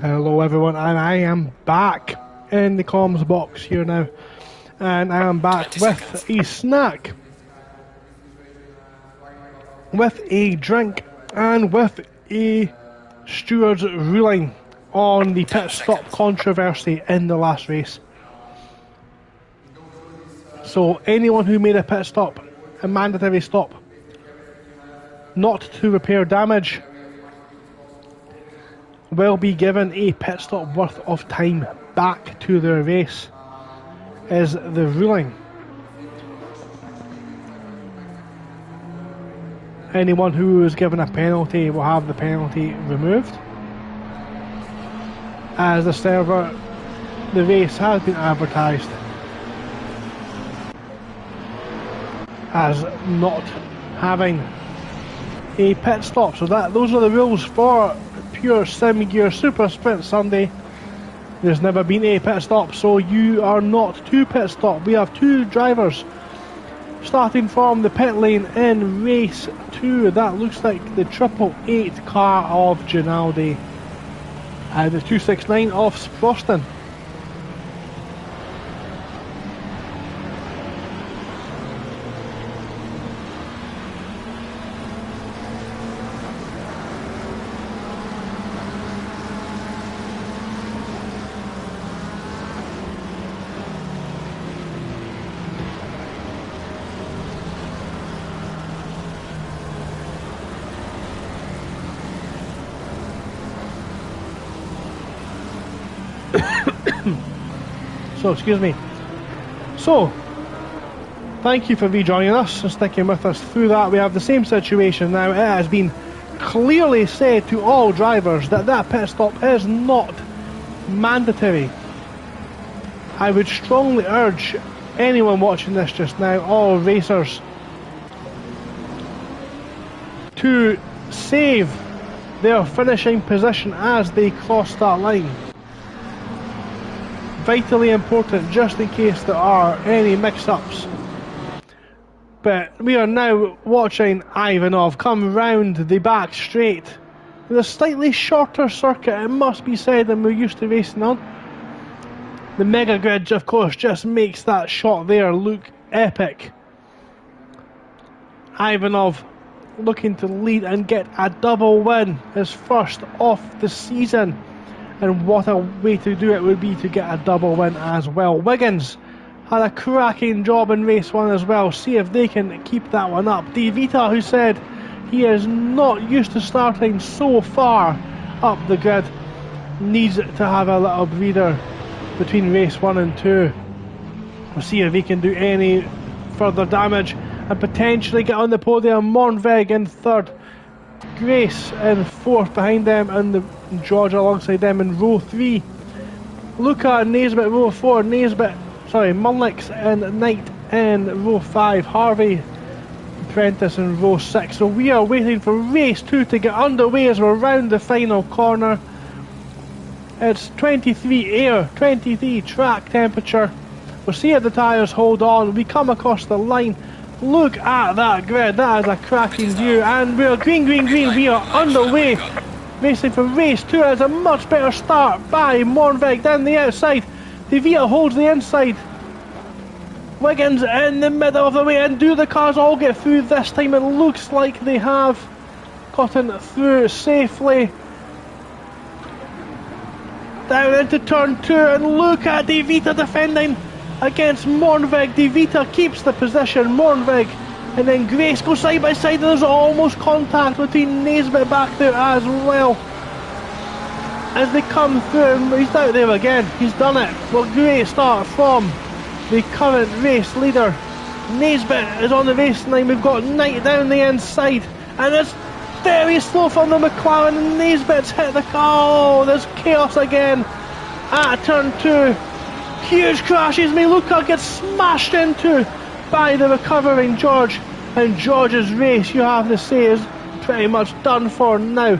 Hello everyone, and I am back in the comms box here now, and I am back 20 with seconds. a snack, with a drink, and with a steward's ruling on the 10 pit stop seconds. controversy in the last race. So anyone who made a pit stop, a mandatory stop, not to repair damage, will be given a pit stop worth of time back to their race, is the ruling. Anyone who is given a penalty will have the penalty removed. As the race has been advertised as not having a pit stop. So those are the rules for pure SimGrid Super Sprint Sunday. There's never been a pit stop, so you are not to pit stop. We have two drivers starting from the pit lane in race 2. That looks like the 888 car of Ginaldi and the 269 of Sproston. So, excuse me. So, thank you for rejoining us and sticking with us through that. We have the same situation now. It has been clearly said to all drivers that that pit stop is not mandatory. I would strongly urge anyone watching this just now, all racers, to save their finishing position as they cross that line. Vitally important, just in case there are any mix-ups. But we are now watching Ivanov come round the back straight with a slightly shorter circuit, it must be said, than we're used to racing on. The mega grid, of course, just makes that shot there look epic. Ivanov looking to lead and get a double win, his first off the season. And what a way to do it would be to get a double win as well. Wiggins had a cracking job in race 1 as well. See if they can keep that one up. De Vita, who said he is not used to starting so far up the grid, needs to have a little breather between race 1 and 2. We'll see if he can do any further damage and potentially get on the podium. Mornveg in 3rd, Grace in 4th behind them, and George alongside them in row 3. Luca and Naisbitt row 4, Mulnix and Knight in row 5, Harvey Prentice in row 6. So we are waiting for race 2 to get underway as we're round the final corner. It's 23 air, 23 track temperature. We'll see if the tyres hold on. We come across the line. Look at that grid, that is a cracking view, and we're green, we are underway. Racing for race 2. It's a much better start by Mornveg down the outside. De Vita holds the inside. Wiggins in the middle of the way, and do the cars all get through this time? It looks like they have gotten through safely. Down into turn 2, and look at De Vita defending against Mornveg. De Vita keeps the position. Mornveg and then Grace go side by side. There's almost contact between Naisbitt back there as well. As they come through, he's out there again. He's done it. Well, great start from the current race leader. Naisbitt is on the race line. We've got Knight down the inside, and it's very slow from the McLaren. Naisbitt's hit the car. Oh, there's chaos again at turn 2. Huge crashes. Miluka gets smashed into by the recovering George, and George's race, you have to say, is pretty much done for now.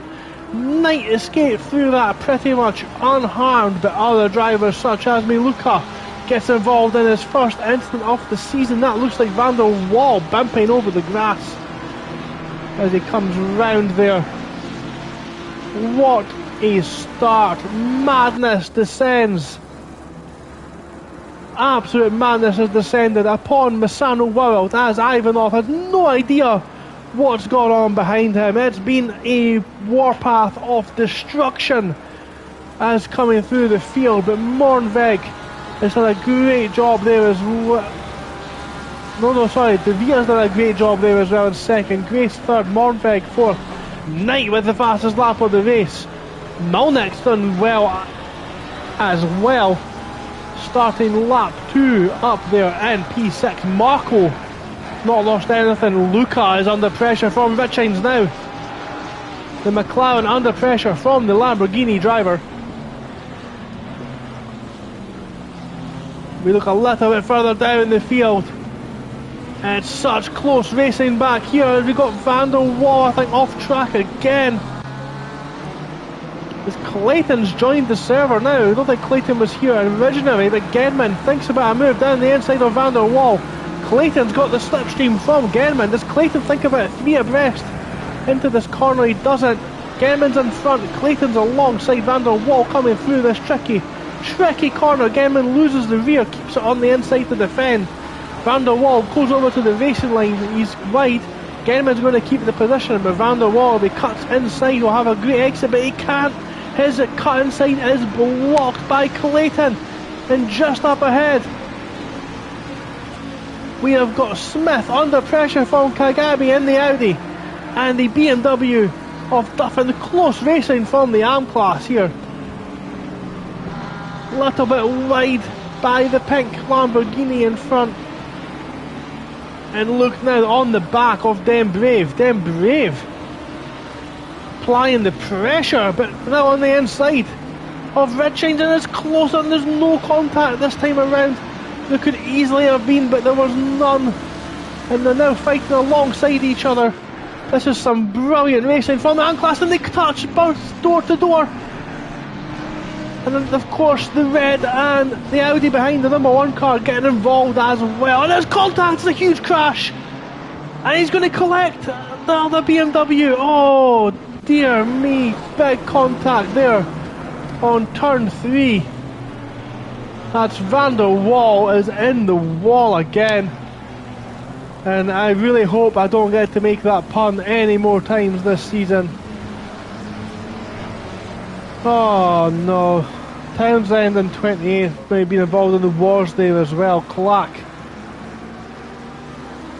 Knight escaped through that pretty much unharmed, but other drivers such as Miluka gets involved in his first incident of the season. That looks like Van der Waal bumping over the grass as he comes round there. What a start. Madness descends. Absolute madness has descended upon Misano World as Ivanov has no idea what's gone on behind him. It's been a warpath of destruction as coming through the field, but Mornveg has done a great job there as well. De Vita's done a great job there as well in 2nd. Grace 3rd, Mornveg 4th. Knight with the fastest lap of the race. Mulnix done well as well, starting lap 2 up there in P6. Marco not lost anything. Luca is under pressure from Richings now. The McLaren under pressure from the Lamborghini driver. We look a little bit further down the field. And it's such close racing back here. We've got Van der Waal, I think, off track again. As Clayton's joined the server now. I don't think Clayton was here originally, but Genman thinks about a move down the inside of Van der Waal. Clayton's got the slipstream from Genman. Does Clayton think about it 3 abreast into this corner? He doesn't. Genman's in front. Clayton's alongside Van der Waal coming through this tricky corner. Genman loses the rear, keeps it on the inside to defend. Van der Waal goes over to the racing line. He's wide. Genman's going to keep the position, but Van der Waal, he cuts inside, will have a great exit, but he can't. His cut inside is blocked by Clayton. And just up ahead, we have got Smith under pressure from Kagabi in the Audi, and the BMW of Duffin. Close racing from the AM class here. Little bit wide by the pink Lamborghini in front. And look now on the back of Dem Brave. Dem Brave applying the pressure, but now on the inside of Richings, and it's close, and there's no contact this time around. There could easily have been, but there was none. And they're now fighting alongside each other. This is some brilliant racing from the M-Class, and they touch both door to door. And then, of course, the red and the Audi behind the number 1 car getting involved as well. And there's contact, it's a huge crash. And he's going to collect the other BMW. Oh, dear me. Big contact there on turn 3. That's Van der Waal is in the wall again. And I really hope I don't get to make that pun any more times this season. Oh no. Townsend in 28th, may have been involved in the wars there as well. Clack.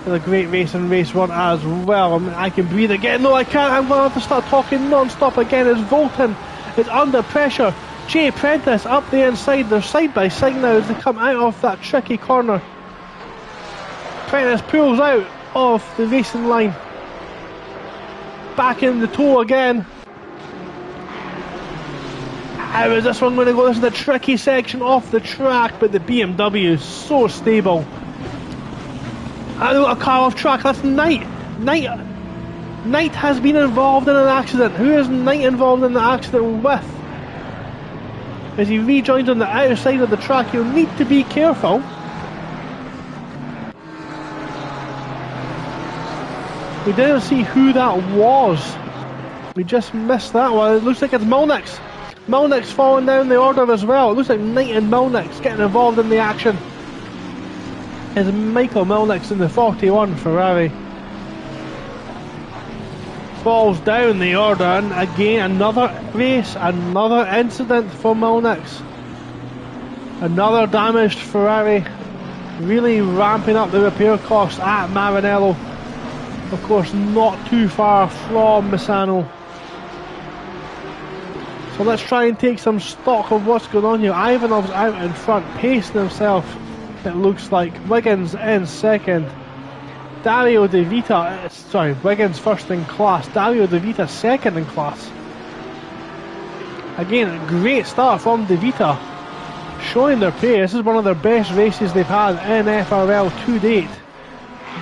A great race in race 1 as well. I mean, I can breathe again. No, I can't. I'm going to have to start talking non-stop again. As Volton is under pressure. Jay Prentice up the inside. They're side by side now as they come out of that tricky corner. Prentice pulls out of the racing line. Back in the toe again. How is this one going to go? This is the tricky section off the track, but the BMW is so stable. I got a car off track. That's Knight. Knight has been involved in an accident. Who is Knight involved in the accident with? As he rejoins on the outside of the track, you'll need to be careful. We didn't see who that was. We just missed that one. It looks like it's Milnick's. Milnick's falling down the order as well. It looks like Knight and Milnick's getting involved in the action. Is Michael Milnick's in the 41 Ferrari. Falls down the order, and again another race, another incident for Milnick's. Another damaged Ferrari, really ramping up the repair costs at Maranello. Of course, not too far from Misano. So let's try and take some stock of what's going on here. Ivanov's out in front, pacing himself. It looks like Wiggins in second. Dario De Vita, sorry, Wiggins first in class. Dario De Vita second in class. Again, a great start from De Vita. Showing their pace. This is one of their best races they've had in FRL to date.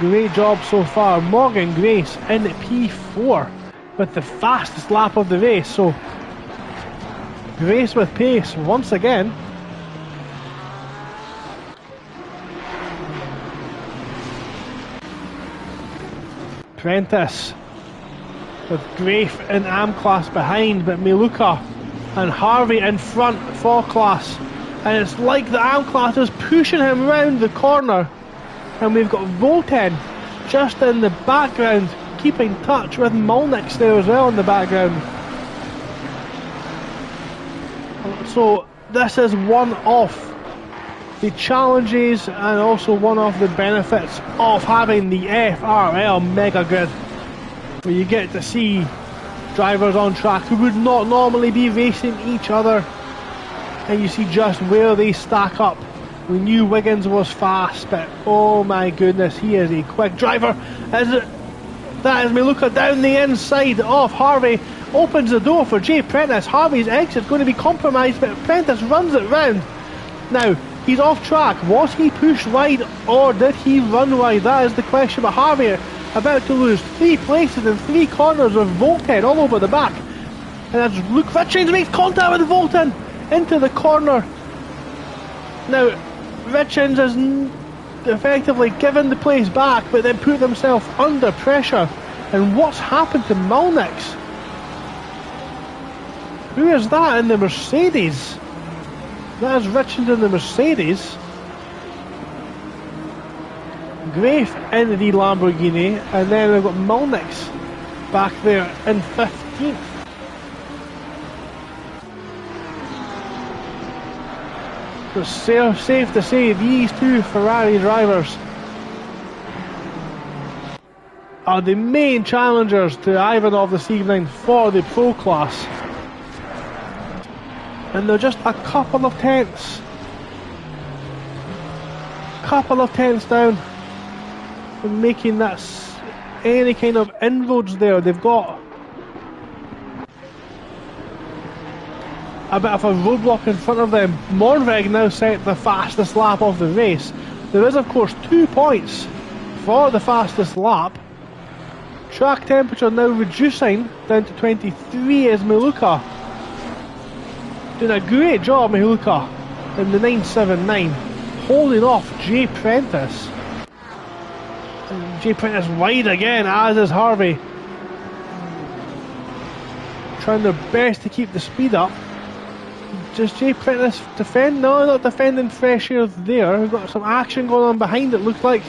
Great job so far. Morgan Grace in P4 with the fastest lap of the race. So, Grace with pace once again. Prentice with Grafe in AM class behind, but Miluka and Harvey in front for class. And it's like the AM class is pushing him round the corner. And we've got Volten just in the background, keeping touch with Molnick's there as well in the background. So this is one of the challenges and also one of the benefits of having the FRL Mega Grid, where you get to see drivers on track who would not normally be racing each other, and you see just where they stack up. We knew Wiggins was fast, but oh my goodness, he is a quick driver. That is Miluka down the inside of Harvey, opens the door for Jay Prentice. Harvey's exit is going to be compromised, but Prentice runs it round. Now, he's off track. Was he pushed wide or did he run wide? That is the question. But Harvey about to lose 3 places in 3 corners with Volten all over the back. And as Luke Richards makes contact with Volten into the corner. Now, Richards has effectively given the place back, but then put himself under pressure. And what's happened to Malnix? Who is that in the Mercedes? That is Richards in the Mercedes. Grafe in the Lamborghini, and then we've got Malnix back there in 15th. So it's safe to say these 2 Ferrari drivers are the main challengers to Ivanov this evening for the Pro class. And they're just a couple of tenths down from making that any kind of inroads there. They've got a bit of a roadblock in front of them. Mornveg now set the fastest lap of the race. There is of course 2 points for the fastest lap. Track temperature now reducing down to 23 as Miluka. Doing a great job, Miluka, in the 979, holding off Jay Prentice. And Jay Prentice wide again, as is Harvey. Trying their best to keep the speed up. Does Jay Prentice defend? No, not defending fresh air there. We've got some action going on behind it, looks like.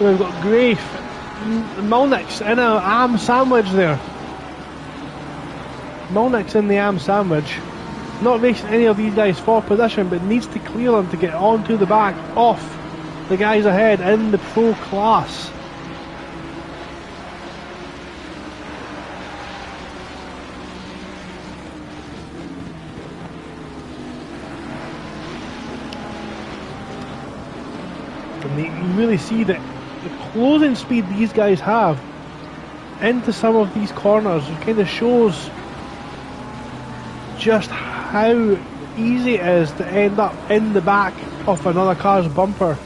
So we've got Grafe, Molnix in a am sandwich there. Molnix in the am sandwich. Not racing any of these guys for position, but needs to clear them to get onto the back off the guys ahead in the pro class. And you really see that the closing speed these guys have into some of these corners. It kind of shows just how easy it is to end up in the back of another car's bumper.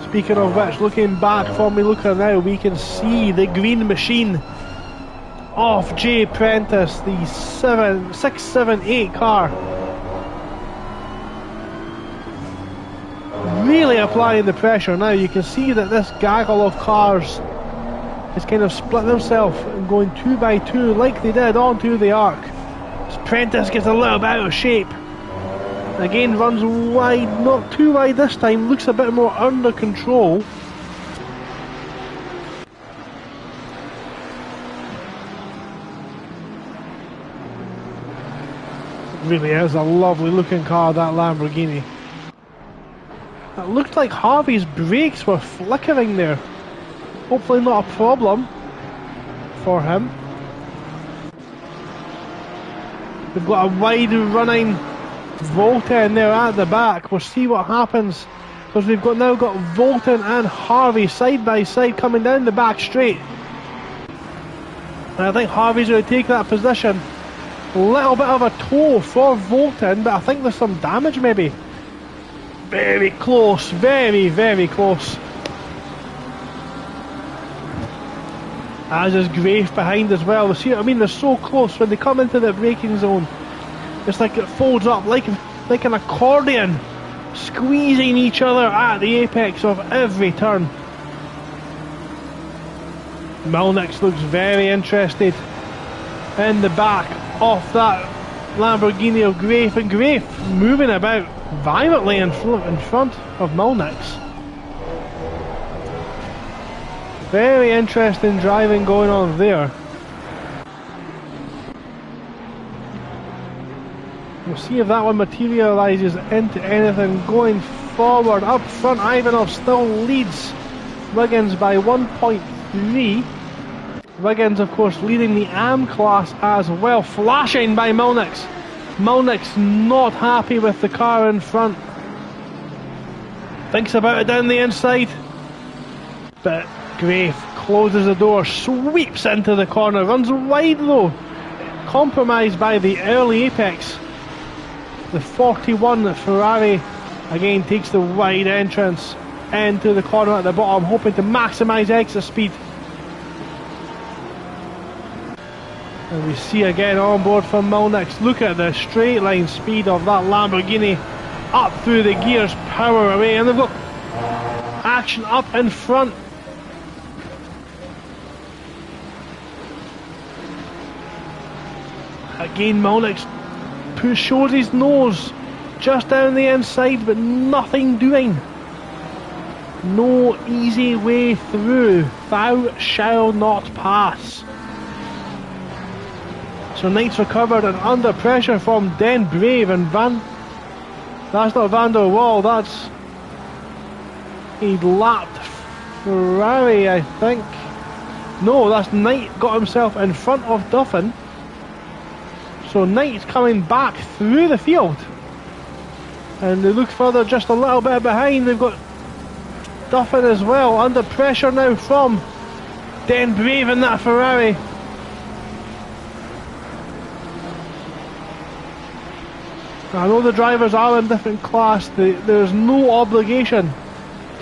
Speaking of which, looking back from me looking now, we can see the green machine of Jay Prentice, the 678 car. Really applying the pressure now. You can see that this gaggle of cars is kind of split themselves and going 2 by 2 like they did onto the arc. Prentice gets a little bit out of shape. Again runs wide, not too wide this time, looks a bit more under control. It really is a lovely looking car, that Lamborghini. It looked like Harvey's brakes were flickering there. Hopefully not a problem for him. We've got a wide running Volta in there at the back. We'll see what happens, because we've now got Volta and Harvey side by side coming down the back straight. And I think Harvey's going to take that position. A little bit of a toe for Volta, but I think there's some damage maybe. Very close, very, very close. As is Grafe behind as well. See what I mean? They're so close when they come into the braking zone. It's like it folds up like an accordion, squeezing each other at the apex of every turn. Molnix looks very interested in the back of that Lamborghini of Grafe, and Grafe moving about violently in front of Molnix. Very interesting driving going on there. We'll see if that one materialises into anything going forward. Up front, Ivanov still leads Wiggins by 1.3. Wiggins, of course, leading the AM class as well. Flashing by Molnix. Molnix not happy with the car in front. Thinks about it down the inside. But Grafe closes the door, sweeps into the corner, runs wide though. Compromised by the early apex. The 41 Ferrari again takes the wide entrance into the corner at the bottom, hoping to maximise exit speed. And we see again on board from Molnix. Look at the straight line speed of that Lamborghini up through the gears, power away, and they've got action up in front. Again, Molnix shows his nose just down the inside, but nothing doing. No easy way through. Thou shall not pass. So Knight's recovered and under pressure from Den Brave, and that's not Van der Waal, that's a lapped Ferrari, I think. No, that's Knight got himself in front of Duffin. So Knight's coming back through the field. And they look further, just a little bit behind. They've got Duffin as well, under pressure now from Den Brave in that Ferrari. I know the drivers are in different class. There's no obligation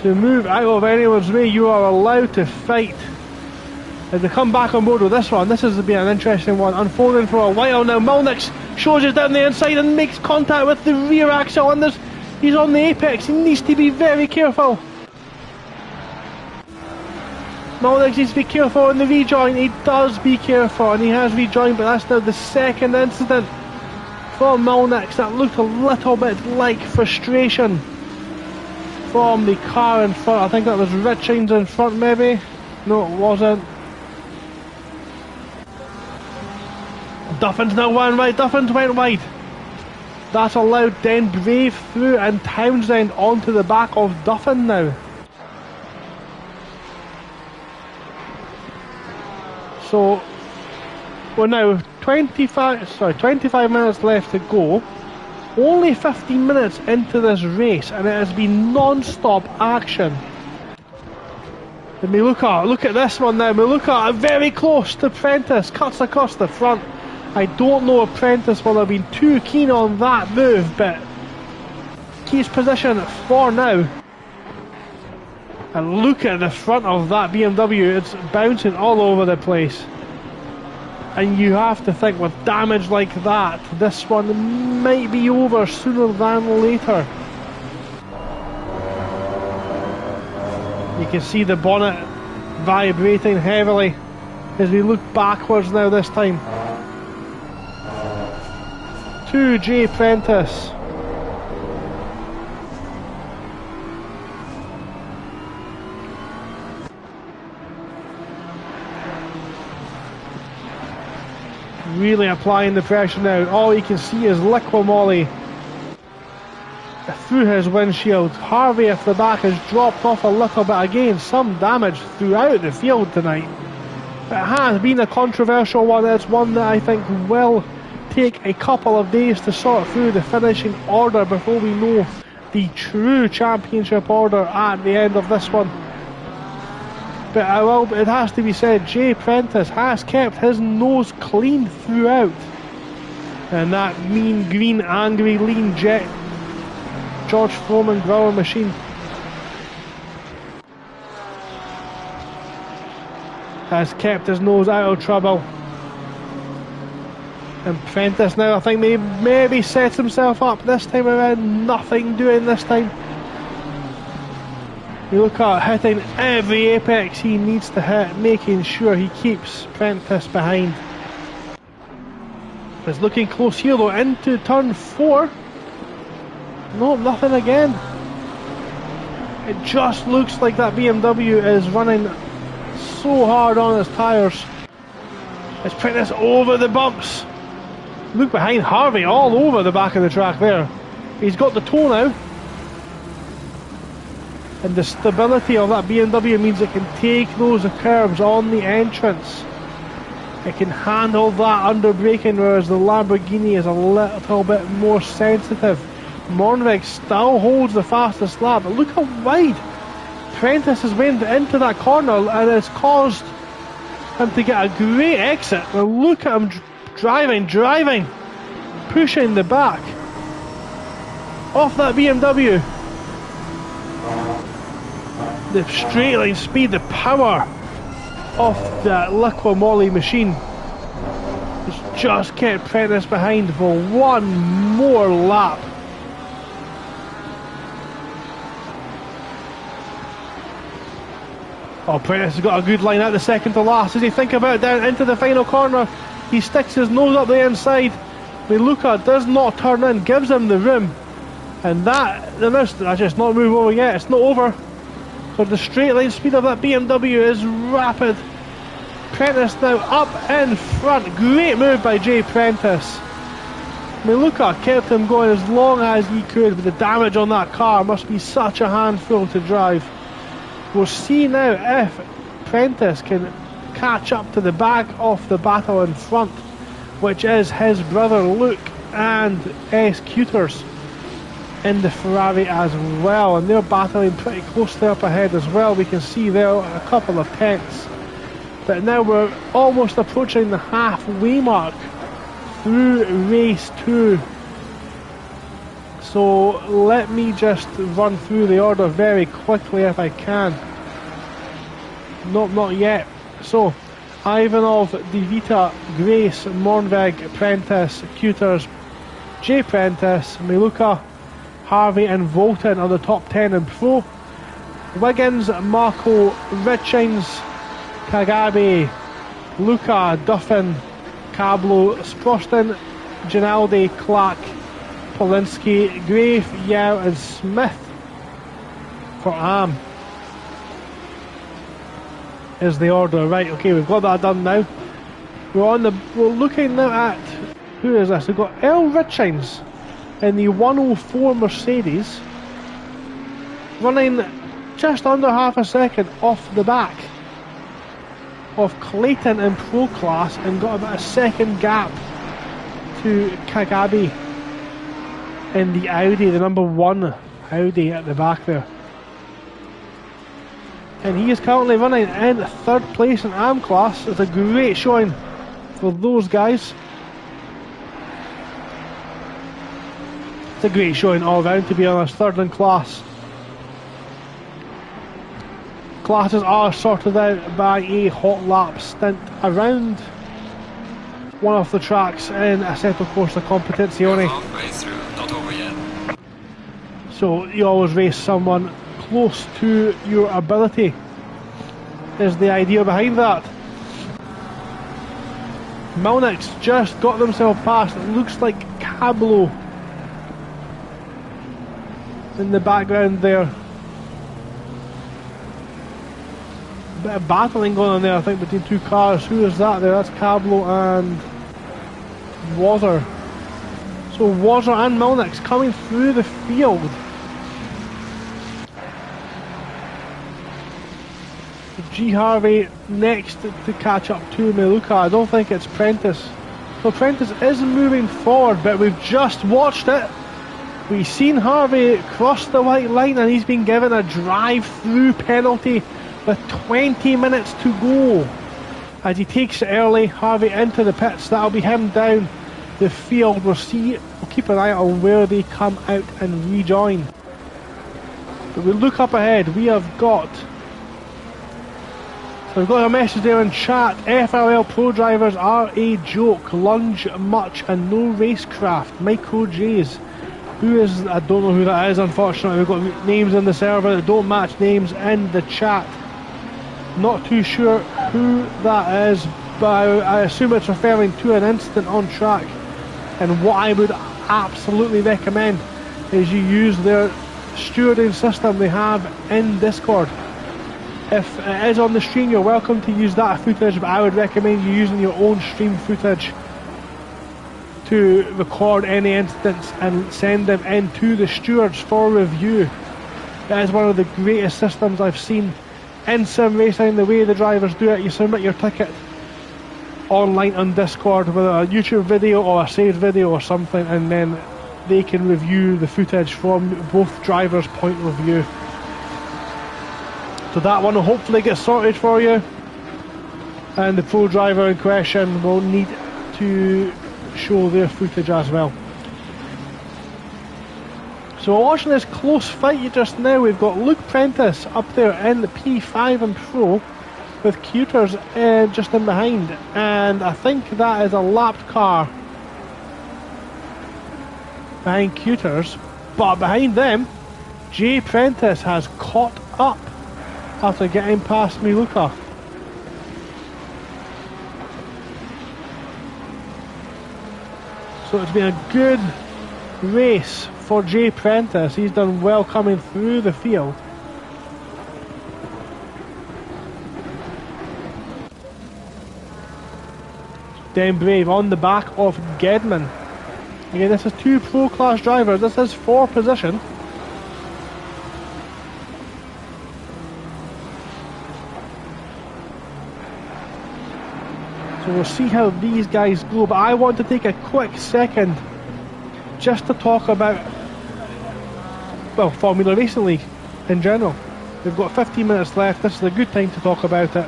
to move out of anyone's way. You are allowed to fight. As they come back on board with this one, this has been an interesting one, unfolding for a while now. Molnix shows us down the inside and makes contact with the rear axle, and he's on the apex. He needs to be very careful. Molnix needs to be careful in the rejoin. He does be careful, and he has rejoined, but that's now the second incident for Molnix. That looked a little bit like frustration. from the car in front. I think that was Richings in front maybe. No, it wasn't. Duffin's now one wide. Duffin's went wide. That's allowed then Brave through and Townsend onto the back of Duffin now. So we're now 25 minutes left to go. Only 15 minutes into this race and it has been non-stop action. And look at this one now. Meluka very close to Prentice, cuts across the front. I don't know if Prentice will have been too keen on that move, but keeps position for now. And look at the front of that BMW, it's bouncing all over the place. And you have to think with damage like that, this one might be over sooner than later. You can see the bonnet vibrating heavily as we look backwards now this time. To Jay Prentice. Really applying the pressure now. All you can see is Liquimolly through his windshield. Harvey at the back has dropped off a little bit again. Some damage throughout the field tonight. It has been a controversial one. It's one that I think will take a couple of days to sort through the finishing order before we know the true championship order at the end of this one. But it has to be said, Jay Prentice has kept his nose clean throughout. And that mean green angry lean jet George Foreman grower machine has kept his nose out of trouble. And Prentice now I think maybe sets himself up this time around. Nothing doing this time. You look at hitting every apex he needs to hit, making sure he keeps Prentice behind. It's looking close here though, into turn 4. Nope, nothing again. It just looks like that BMW is running so hard on its tyres. It's Prentice over the bumps. Look behind, Harvey all over the back of the track there. He's got the toe now. And the stability of that BMW means it can take those curves on the entrance. It can handle that under braking, whereas the Lamborghini is a little bit more sensitive. Mornvig still holds the fastest lap, but look how wide Prentice has went into that corner, and it's caused him to get a great exit. Well, look at him driving, pushing the back off that BMW. The straight line speed, the power of that Liquimolly machine has just kept Prentice behind for one more lap. Oh, Prentice has got a good line out the second to last. As he think about it down into the final corner, he sticks his nose up the inside. Meluka does not turn in, gives him the room. And that's just not move over yet, it's not over. So the straight line speed of that BMW is rapid. Prentice now up in front. Great move by Jay Prentice. Meluka kept him going as long as he could, but the damage on that car must be such a handful to drive. We'll see now if Prentice can catch up to the back of the battle in front, which is his brother Luke and S. Cuters in the Ferrari as well, and they're battling pretty closely up ahead as well. We can see there a couple of tenths, but now we're almost approaching the halfway mark through race 2. So let me just run through the order very quickly if I can. Nope, not yet. So Ivanov, Devita, Grace, Mornvig, Prentice, Cuters, Jay Prentice, Meluka, Harvey and Volton are the top 10 in Pro. Wiggins, Marco, Richings, Kagabe, Luca, Duffin, Cablo, Sproston, Ginaldi, Clark, Polinsky, Grave, Yao and Smith for AM is the order. Right, okay, we've got that done now. We're looking now at, who is this? We've got Earl Richings in the 104 Mercedes, running just under half a second off the back of Clayton in Pro Class, and got about a second gap to Kagabi in the Audi, the number 1 Audi at the back there. And he is currently running in 3rd place in AM class. It's a great showing for those guys. It's a great showing all round, to be honest. 3rd in class. Classes are sorted out by a hot lap stint around one of the tracks in Assetto Corsa Competizione. Halfway through, not over yet. So you always race someone close to your ability, is the idea behind that. Milnick's just got themselves past, it looks like Cablo in the background there. A bit of battling going on there, I think, between two cars. Who is that there? That's Cablo and Wazzer. So Wazzer and Milnick's coming through the field. G Harvey next to catch up to Meluka. I don't think it's Prentice. So Prentice is moving forward, but we've just watched it. We've seen Harvey cross the white line, and he's been given a drive-through penalty with 20 minutes to go. As he takes it early, Harvey into the pits. That'll be him down the field. We'll keep an eye on where they come out and rejoin. But we look up ahead. We've got a message there in chat. FRL Pro drivers are a joke. Lunge much and no racecraft. Micro J's. Who is? I don't know who that is, unfortunately. We've got names in the server that don't match names in the chat. Not too sure who that is, but I assume it's referring to an incident on track. And what I would absolutely recommend is you use their stewarding system they have in Discord. If it is on the stream, you're welcome to use that footage, but I would recommend you using your own stream footage to record any incidents and send them in to the stewards for review. That is one of the greatest systems I've seen in sim racing. The way the drivers do it, you submit your ticket online on Discord with a YouTube video or a saved video or something, and then they can review the footage from both drivers' point of view. So that one will hopefully get sorted for you, and the pro driver in question will need to show their footage as well. So we're watching this close fight just now. We've got Luke Prentice up there in the P5 and Pro with Cuters just in behind, and I think that is a lapped car behind Cuters, but behind them Jay Prentice has caught up after getting past Miluka. So it's been a good race for Jay Prentice. He's done well coming through the field. Dan Brave on the back of Gedman. Again, this is two pro class drivers. This is for position. So we'll see how these guys go, but I want to take a quick second just to talk about, well, Formula Racing League in general. We've got 15 minutes left. This is a good time to talk about it.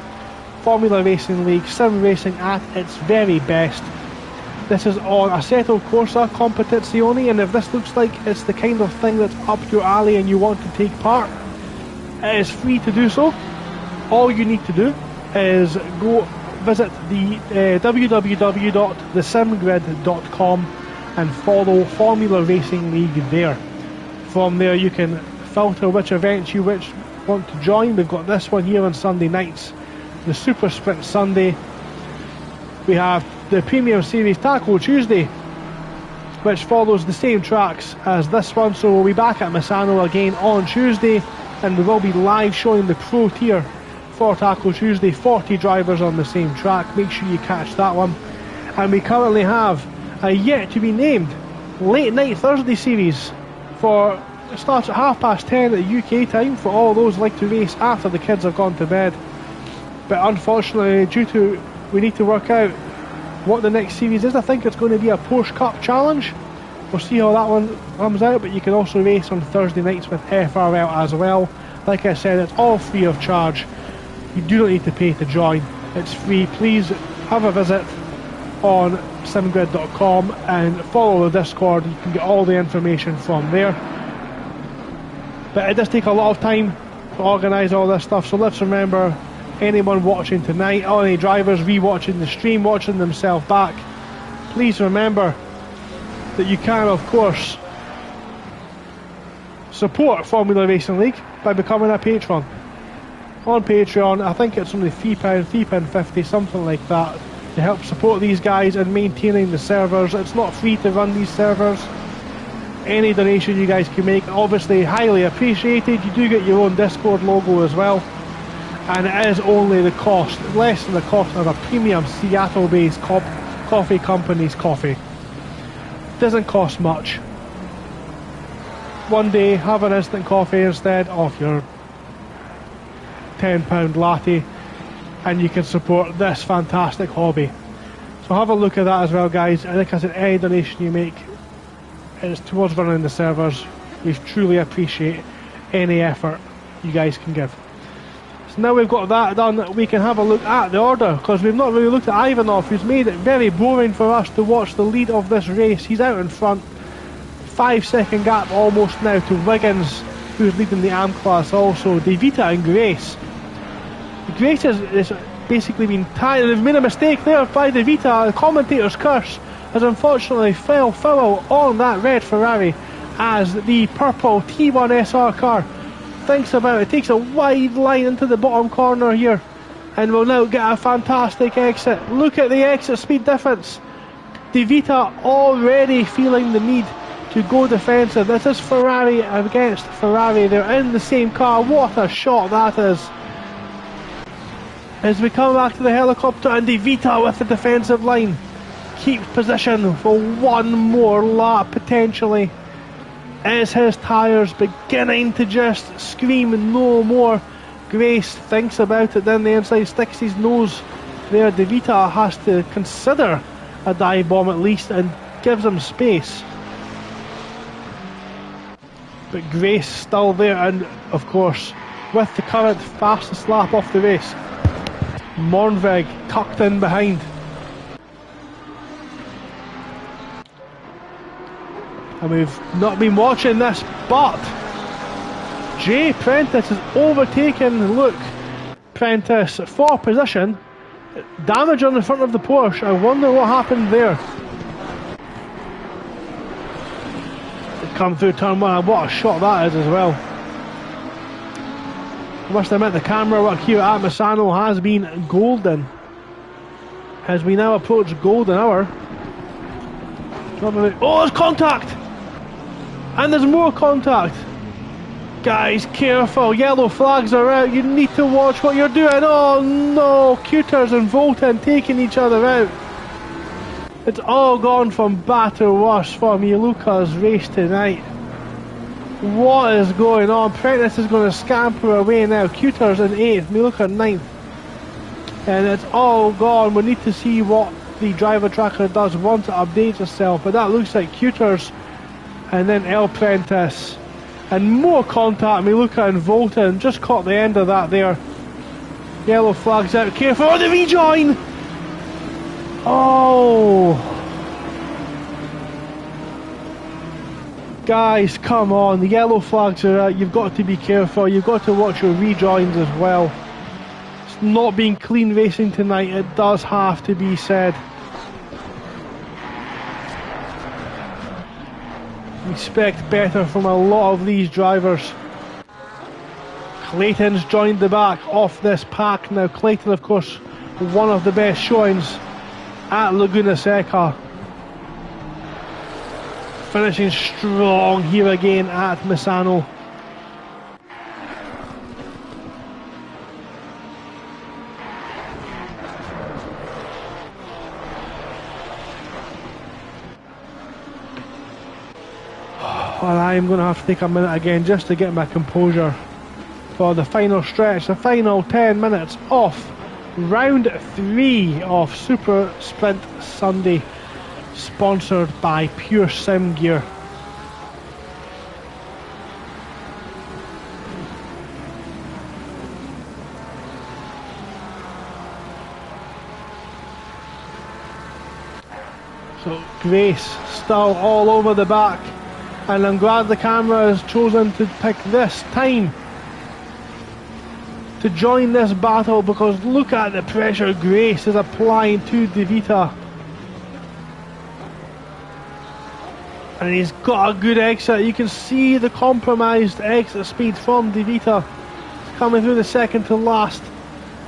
Formula Racing League, sim racing at its very best. This is on Assetto Corsa Competizione, and if this looks like it's the kind of thing that's up your alley and you want to take part, it is free to do so. All you need to do is go visit the www.thesimgrid.com and follow Formula Racing League there. From there you can filter which events you want to join. We've got this one here on Sunday nights, the Super Sprint Sunday. We have the Premium Series Taco Tuesday, which follows the same tracks as this one, so we'll be back at Misano again on Tuesday. and we will be live showing the Pro Tier for Taco Tuesday. 40 drivers on the same track. Make sure you catch that one. And we currently have a yet to be named late night Thursday series for it starts at 10:30 at UK time for all those who like to race after the kids have gone to bed. But unfortunately, due to we need to work out what the next series is, I think it's going to be a Porsche Cup Challenge. We'll see how that one comes out, but you can also race on Thursday nights with FRL as well. Like I said, it's all free of charge. You do not need to pay to join. It's free. Please have a visit on SimGrid.com and follow the Discord. You can get all the information from there. But it does take a lot of time to organise all this stuff, so let's remember, anyone watching tonight, or any drivers re-watching the stream, watching themselves back, please remember that you can, of course, support Formula Racing League by becoming a patron. On Patreon, I think it's only £3, £3.50, something like that, to help support these guys and maintaining the servers. It's not free to run these servers. Any donation you guys can make, obviously highly appreciated. You do get your own Discord logo as well, and it is only the cost, less than the cost of a premium Seattle-based coffee company's coffee. Doesn't cost much. One day, have an instant coffee instead of your £10 latte, and you can support this fantastic hobby. So have a look at that as well, guys. And like I said, any donation you make is towards running the servers. We truly appreciate any effort you guys can give. So now we've got that done, we can have a look at the order, because we've not really looked at Ivanov, who's made it very boring for us to watch the lead of this race. He's out in front. 5-second gap almost now to Wiggins, who's leading the AM class also. De Vita and Grace. Grace has basically been tired. They've made a mistake there by De Vita. The commentator's curse has unfortunately fell foul on that red Ferrari as the purple T1 SR car thinks about it. Takes a wide line into the bottom corner here and will now get a fantastic exit. Look at the exit speed difference. De Vita already feeling the need to go defensive. This is Ferrari against Ferrari. They're in the same car. What a shot that is. As we come back to the helicopter, and De Vita with the defensive line keeps position for one more lap potentially. As his tyres beginning to just scream no more. Grace thinks about it, then the inside sticks his nose there. De Vita has to consider a dive bomb at least and gives him space. But Grace still there, and of course with the current fastest lap off the race, Mornvig tucked in behind. And we've not been watching this, but Jay Prentice has overtaken Luke Prentice for position. Damage on the front of the Porsche. I wonder what happened there. They come through turn one. What a shot that is as well. I must admit, the camera work here at Misano has been golden as we now approach golden hour. Oh, there's contact! And there's more contact! Guys, careful, yellow flags are out, you need to watch what you're doing. Oh no, Cuters and Volton taking each other out. It's all gone from bad to worse for Miluka's race tonight. What is going on? Prentice is going to scamper away now. Cuters in 8th, Miluka 9th. And it's all gone. We need to see what the driver tracker does once it updates itself. But that looks like Cuters and then El Prentice. And more contact. Miluka and Volton just caught the end of that there. Yellow flags out. Careful. Oh, the rejoin! Oh! Guys, come on, the yellow flags are out. You've got to be careful. You've got to watch your rejoins as well. It's not been clean racing tonight, it does have to be said. Expect better from a lot of these drivers. Clayton's joined the back off this pack now. Clayton, of course, one of the best showings at Laguna Seca. Finishing strong here again at Misano. And I'm going to have to take a minute again just to get my composure for the final stretch, the final 10 minutes off round 3 of Super Sprint Sunday, sponsored by Pure Sim Gear. So Grace still all over the back, and I'm glad the camera has chosen to pick this time to join this battle, because look at the pressure Grace is applying to De Vita. And he's got a good exit. You can see the compromised exit speed from De Vita. He's coming through the second to last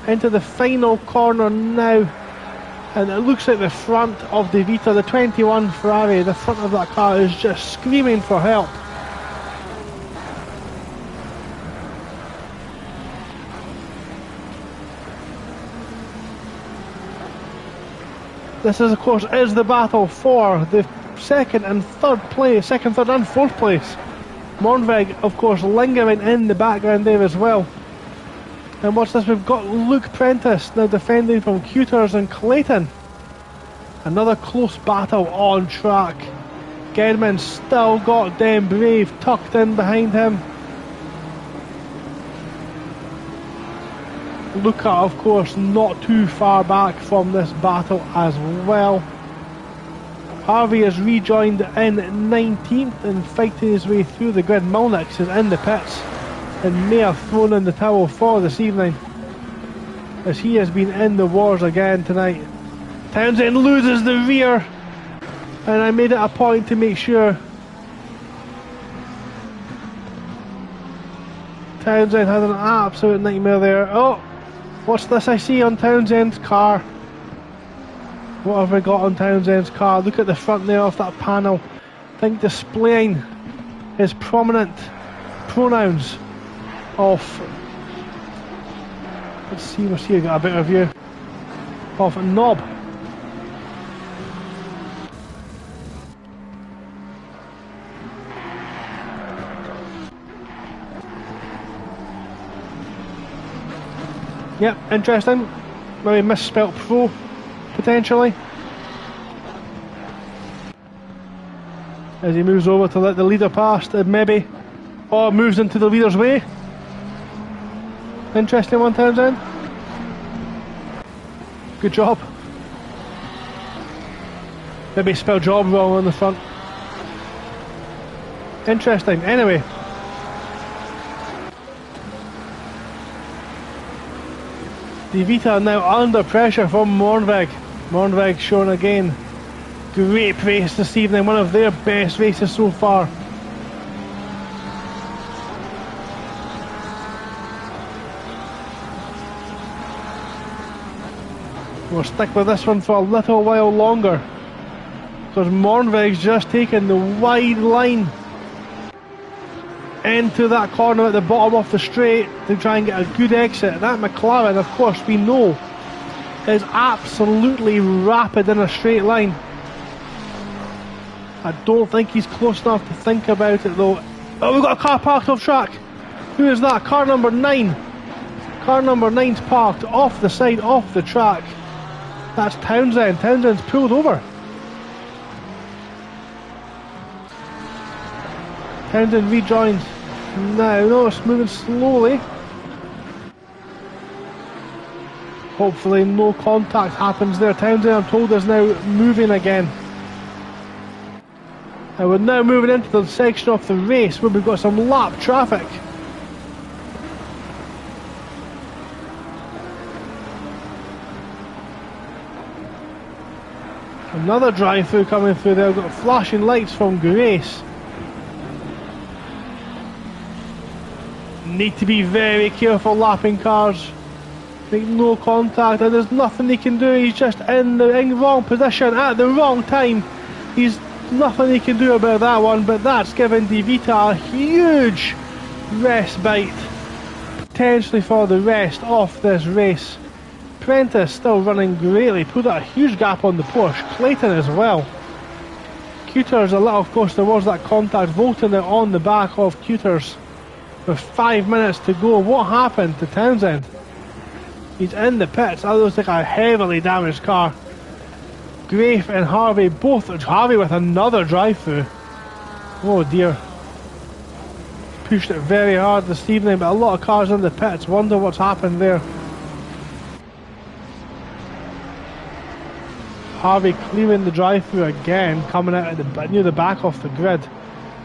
into the final corner now. And it looks like the front of De Vita, the 21 Ferrari, the front of that car is just screaming for help. This is, of course, is the battle for the second and third and fourth place. Mornveg, of course, lingering in the background there as well. And watch this, we've got Luke Prentice now defending from Cuters and Clayton. Another close battle on track. Gedman's still got them Brave tucked in behind him. Luca, of course, not too far back from this battle as well. Harvey has rejoined in 19th and fighting his way through the grid. Milnix is in the pits and may have thrown in the towel for this evening, as he has been in the wars again tonight. Townsend loses the rear, and I made it a point to make sure Townsend had an absolute nightmare there. Oh, what's this I see on Townsend's car? What have we got on Townsend's car? Look at the front there of that panel. I think displaying his prominent pronouns of, let's see, we'll see, I got a better view of knob. Yep, interesting. Maybe misspelt pro, potentially. As he moves over to let the leader past, maybe. Or moves into the leader's way. Interesting one, Townsend. Good job. Maybe spelled job wrong on the front. Interesting. Anyway. De Vita now under pressure from Mornveg. Mornveg showing again great pace this evening, one of their best races so far. We'll stick with this one for a little while longer, because Mornveg's just taken the wide line into that corner at the bottom of the straight to try and get a good exit. That McLaren, of course, we know is absolutely rapid in a straight line. I don't think he's close enough to think about it though. Oh, we've got a car parked off track. Who is that? Car number 9. Car number 9's parked off the side, off the track. That's Townsend. Townsend's pulled over. Townsend rejoins. Now, no, it's moving slowly. Hopefully no contact happens there. Townsend, I'm told, is now moving again. And we're now moving into the section of the race where we've got some lap traffic. Another drive-through coming through there. We've got flashing lights from Grace. Need to be very careful lapping cars. Make no contact, and there's nothing he can do. He's just in the wrong position at the wrong time. He's nothing he can do about that one, but that's given De Vita a huge respite, potentially for the rest of this race. Prentice still running greatly, put a huge gap on the Porsche. Clayton as well. Cuters, of course there was that contact. Volton out on the back of Cuters with 5 minutes to go. What happened to Townsend? He's in the pits. That looks like a heavily damaged car. Grafe and Harvey, both. Harvey with another drive-through. Oh dear. Pushed it very hard this evening, but a lot of cars in the pits. Wonder what's happened there. Harvey clearing the drive-through again, coming out at near the back of the grid.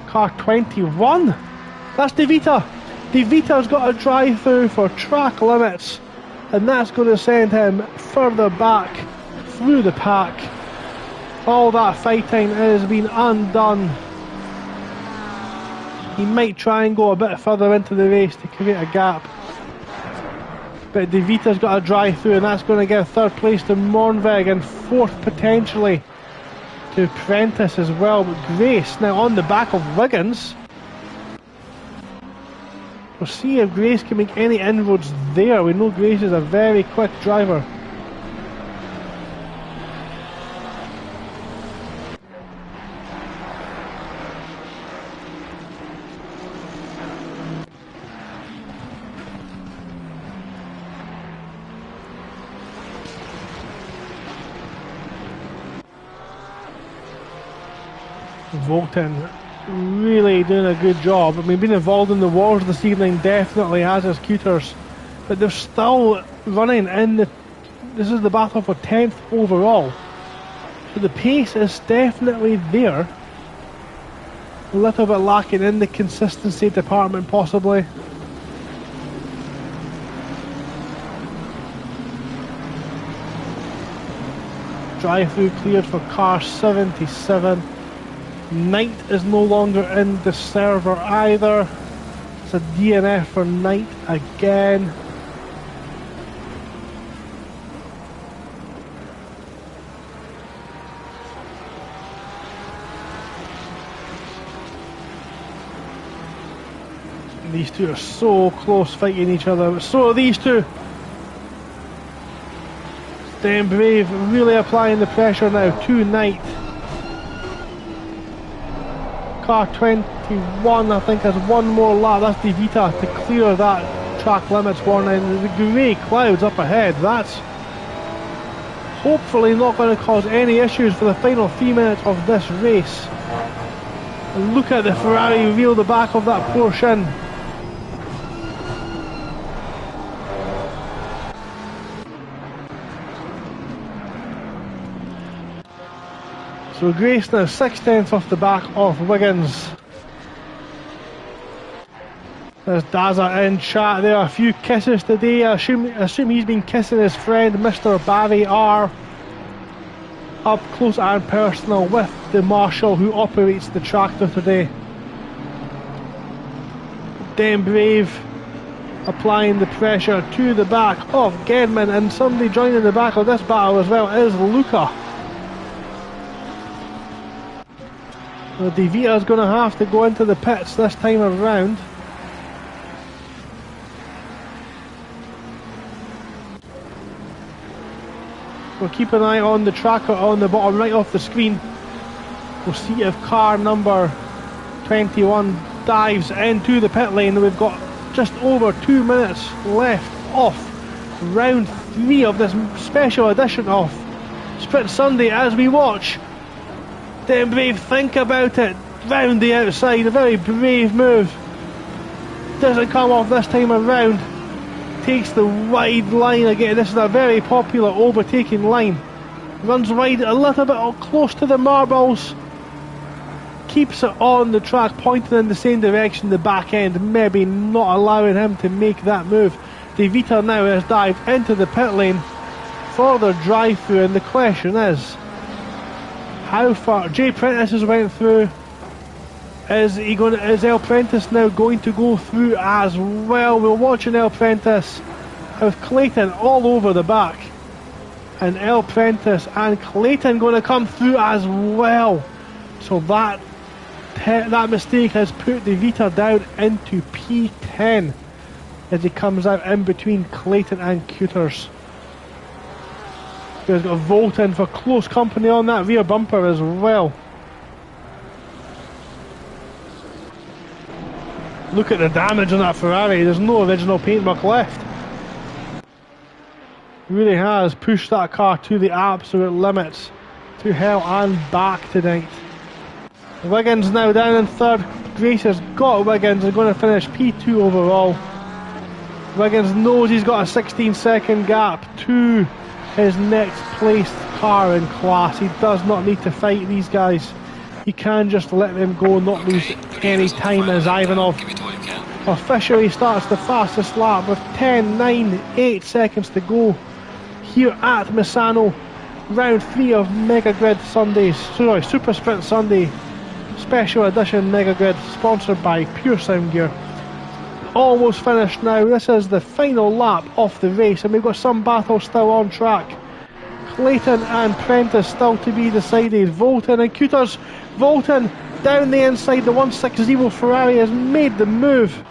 Car 21. That's De Vita. De Vita's got a drive-through for track limits, and that's going to send him further back through the pack. All that fighting has been undone. He might try and go a bit further into the race to create a gap, but De Vita's got a drive through, and that's going to give third place to Mornvig and fourth potentially to Prentice as well. But Grace now on the back of Wiggins. We'll see if Grace can make any inroads there. We know Grace is a very quick driver. Volton really doing a good job. I mean, being involved in the wars this evening definitely has his Cuters, but they're still running in the... This is the battle for 10th overall, so the pace is definitely there. A little bit lacking in the consistency department possibly. Drive-through cleared for car 77. Knight is no longer in the server either. It's a DNF for Knight again. These two are so close fighting each other, but so are these two. Staying brave, really applying the pressure now to Knight. Car 21, I think, has one more lap. That's De Vita to clear that track limits warning. The grey clouds up ahead. That's hopefully not going to cause any issues for the final 3 minutes of this race. And look at the Ferrari reel the back of that Porsche in. So Grace now 6/10 off the back of Wiggins. There's Daza in chat there. A few kisses today. I assume he's been kissing his friend Mr. Barry R. Up close and personal with the marshal who operates the tractor today. Damn brave. Applying the pressure to the back of Gedman, and somebody joining the back of this battle as well is Luca. Well, De Vita's going to have to go into the pits this time around. We'll keep an eye on the tracker on the bottom right of the screen. We'll see if car number 21 dives into the pit lane. We've got just over 2 minutes left off round 3 of this special edition of Sprint Sunday as we watch Damn brave, think about it. Round the outside, a very brave move. Doesn't come off this time around. Takes the wide line again. This is a very popular overtaking line. Runs wide a little bit close to the marbles. Keeps it on the track, pointing in the same direction. The back end maybe not allowing him to make that move. De Vita now has dived into the pit lane for the drive through, and the question is, how far? Jay Prentice has went through. Is El Prentice now going to go through as well? We're watching El Prentice with Clayton all over the back, and El Prentice and Clayton going to come through as well. So that mistake has put De Vita down into P10 as he comes out in between Clayton and Cuters. He's got Volton for close company on that rear bumper as well. Look at the damage on that Ferrari. There's no original paintwork left. Really has pushed that car to the absolute limits, to hell and back tonight. Wiggins now down in third. Grace has got Wiggins. They're going to finish P2 overall. Wiggins knows he's got a 16-second gap to his next placed car in class. He does not need to fight these guys. He can just let them go, not lose any time as Ivanov officially starts the fastest lap with 10.98 seconds to go here at Misano. Round 3 of Mega Grid Sundays, sorry, Super Sprint Sunday Special Edition Mega Grid, sponsored by Pure Sound Gear. Almost finished now. This is the final lap of the race, and we've got some battles still on track. Clayton and Prentice still to be decided. Volton and Couters. Volton down the inside. The 160 Ferrari has made the move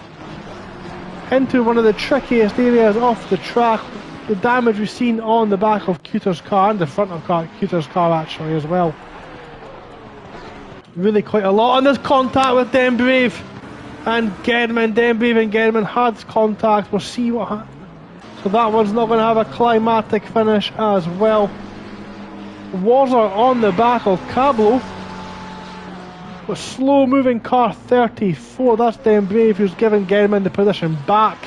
into one of the trickiest areas of the track. The damage we've seen on the back of Couters' car, and the front of Couters' car actually as well. Really quite a lot. And there's contact with Dembrave and Gedman. Dembrave and Gedman had contact. We'll see what happens. So that one's not going to have a climatic finish as well. Wazzer on the back of Cablo. With slow moving car 34. That's Dembrave who's given Gedman the position back.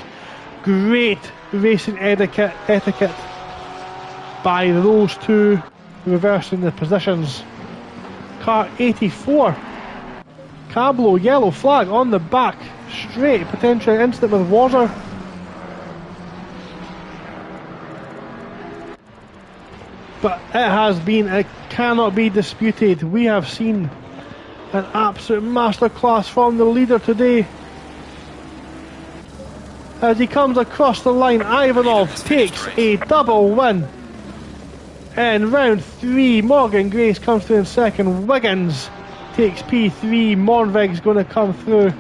Great racing etiquette by those two, reversing the positions. Car 84. Cablo, yellow flag on the back. Straight, potentially instant with Wazzer. But it has been, it cannot be disputed. We have seen an absolute masterclass from the leader today. As he comes across the line, Ivanov takes a double win. In round 3, Morgan Grace comes through in second. Wiggins takes P3. Morvig's going to come through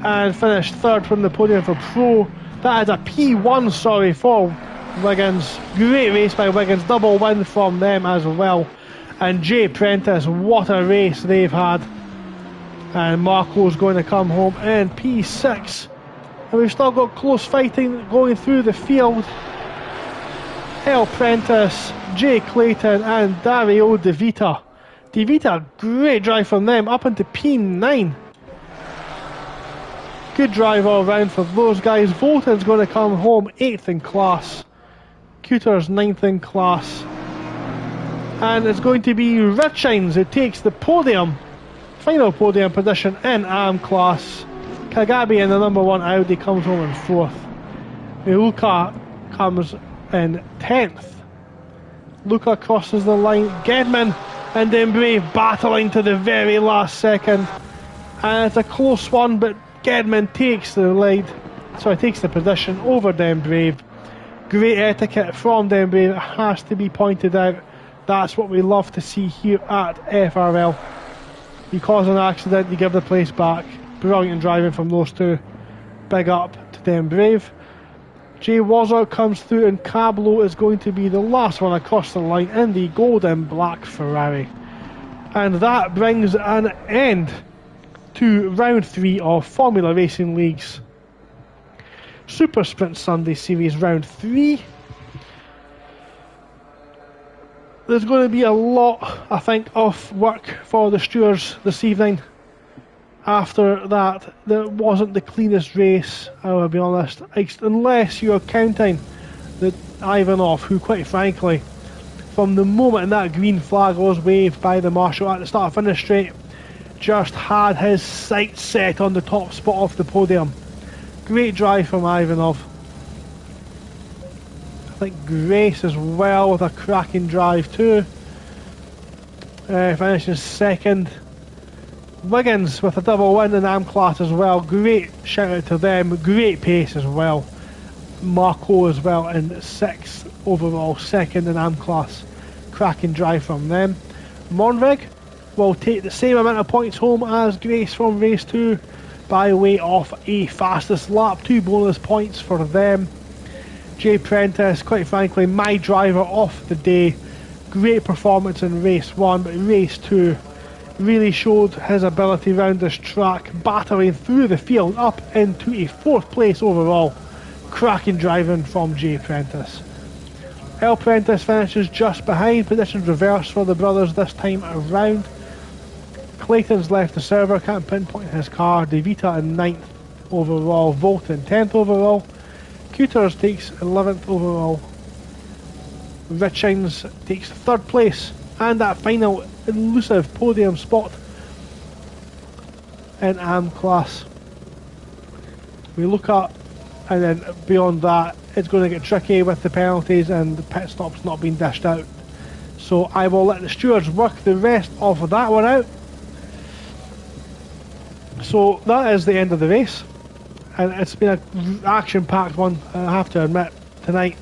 and finish third from the podium for Pro. That is a P1, sorry, for Wiggins. Great race by Wiggins. Double win from them as well. And Jay Prentice, what a race they've had. And Marco's going to come home in P6. And we've still got close fighting going through the field. El Prentice, Jay Clayton and Dario De Vita. De Vita, great drive from them, up into P9. Good drive all round for those guys. Volton's going to come home 8th in class. Couters 9th in class. And it's going to be Richines who takes the podium. Final podium position in AM class. Kagabi in the number 1 Audi comes home in 4th. Luca comes in 10th. Luca crosses the line. Gedman and Dembrave battling to the very last second. And it's a close one, but Gedman takes the lead. Sorry, takes the position over Dembrave. Great etiquette from Dembrave. It has to be pointed out. That's what we love to see here at FRL. You cause an accident, you give the place back. Brilliant driving from those two. Big up to Dembrave. Jay Wazzer comes through, and Cablo is going to be the last one across the line in the gold and black Ferrari. And that brings an end to round 3 of Formula Racing League's Super Sprint Sunday Series round 3. There's going to be a lot, I think, of work for the stewards this evening. After that, there wasn't the cleanest race, I will be honest, unless you're counting the Ivanov, who quite frankly, from the moment that green flag was waved by the marshal at the start of finish straight, just had his sights set on the top spot of the podium. Great drive from Ivanov. I think Grace as well with a cracking drive too. Finishing second. Wiggins with a double win in AM class as well. Great shout out to them. Great pace as well. Marco as well in 6th overall, second in AM class. Cracking drive from them. Mornvig will take the same amount of points home as Grace from race 2 by way of a fastest lap. 2 bonus points for them. Jay Prentice, quite frankly, my driver of the day. Great performance in race 1, but race 2, really showed his ability around this track, battering through the field up into a 4th place overall. Cracking driving from Jay Prentice. El Prentice finishes just behind, positions reversed for the brothers this time around. Clayton's left the server, can't pinpoint his car. DeVita in 9th overall, Volt in 10th overall. Cooters takes 11th overall. Richings takes 3rd place, and that final elusive podium spot in AM class. We look up, and then beyond that it's going to get tricky with the penalties and the pit stops not being dished out. So I will let the stewards work the rest of that one out. So that is the end of the race, and it's been an action-packed one, I have to admit, tonight.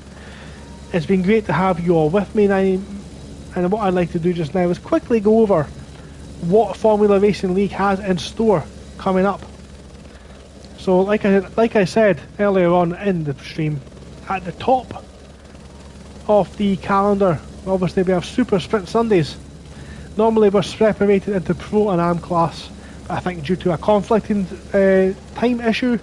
It's been great to have you all with me, and what I'd like to do just now is quickly go over what Formula Racing League has in store coming up. So like I said earlier on in the stream, at the top of the calendar, obviously we have Super Sprint Sundays. Normally we're separated into Pro and AM class, but I think due to a conflicting time issue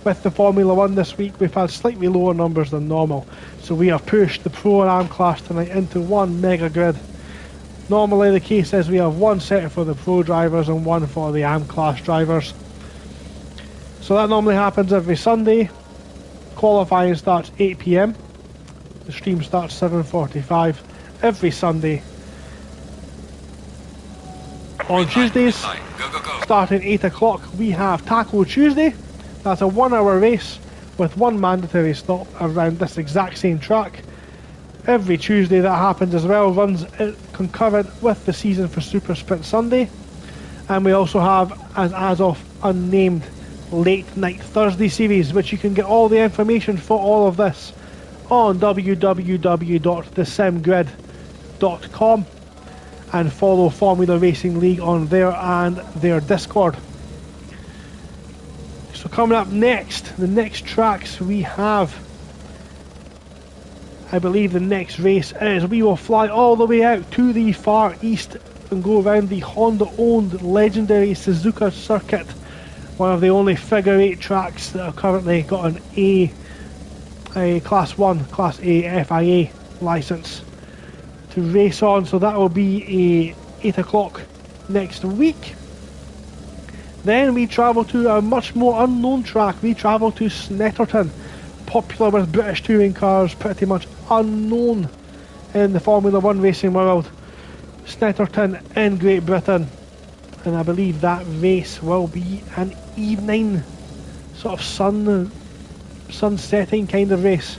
with the Formula 1 this week, we've had slightly lower numbers than normal. So we have pushed the Pro and AM class tonight into one mega grid. Normally the case is we have one set for the Pro drivers and one for the AM class drivers. So that normally happens every Sunday. Qualifying starts 8 PM. The stream starts 7:45 every Sunday. On Tuesdays, starting 8 o'clock, we have Taco Tuesday. That's a 1 hour race with one mandatory stop around this exact same track. Every Tuesday that happens as well, runs concurrent with the season for Super Sprint Sunday. And we also have, as of unnamed, Late Night Thursday series, which you can get all the information for all of this on www.thesimgrid.com, and follow Formula Racing League on there and their Discord. So coming up next, the next tracks we have, I believe the next race is, we will fly all the way out to the far east and go around the Honda owned legendary Suzuka circuit, one of the only figure 8 tracks that have currently got an a Class 1, Class A FIA license to race on. So that will be 8 o'clock next week. Then we travel to a much more unknown track. We travel to Snetterton, popular with British touring cars, pretty much unknown in the Formula 1 racing world. Snetterton in Great Britain, and I believe that race will be an evening sort of sun-setting kind of race.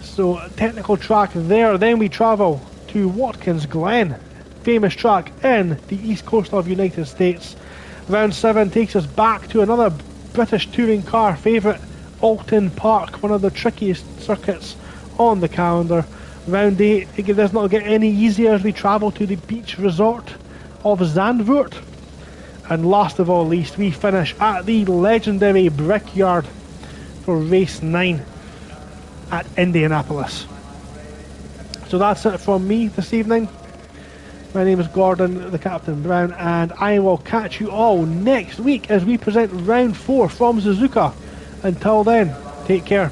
So technical track there. Then we travel to Watkins Glen, famous track in the east coast of United States. Round 7 takes us back to another British touring car favourite, Alton Park, one of the trickiest circuits on the calendar. Round 8, it does not get any easier as we travel to the beach resort of Zandvoort. And last of all least, we finish at the legendary Brickyard for race 9 at Indianapolis. So that's it from me this evening. My name is Gordon, the Captain Brown, and I will catch you all next week as we present round 4 from Suzuka. Until then, take care.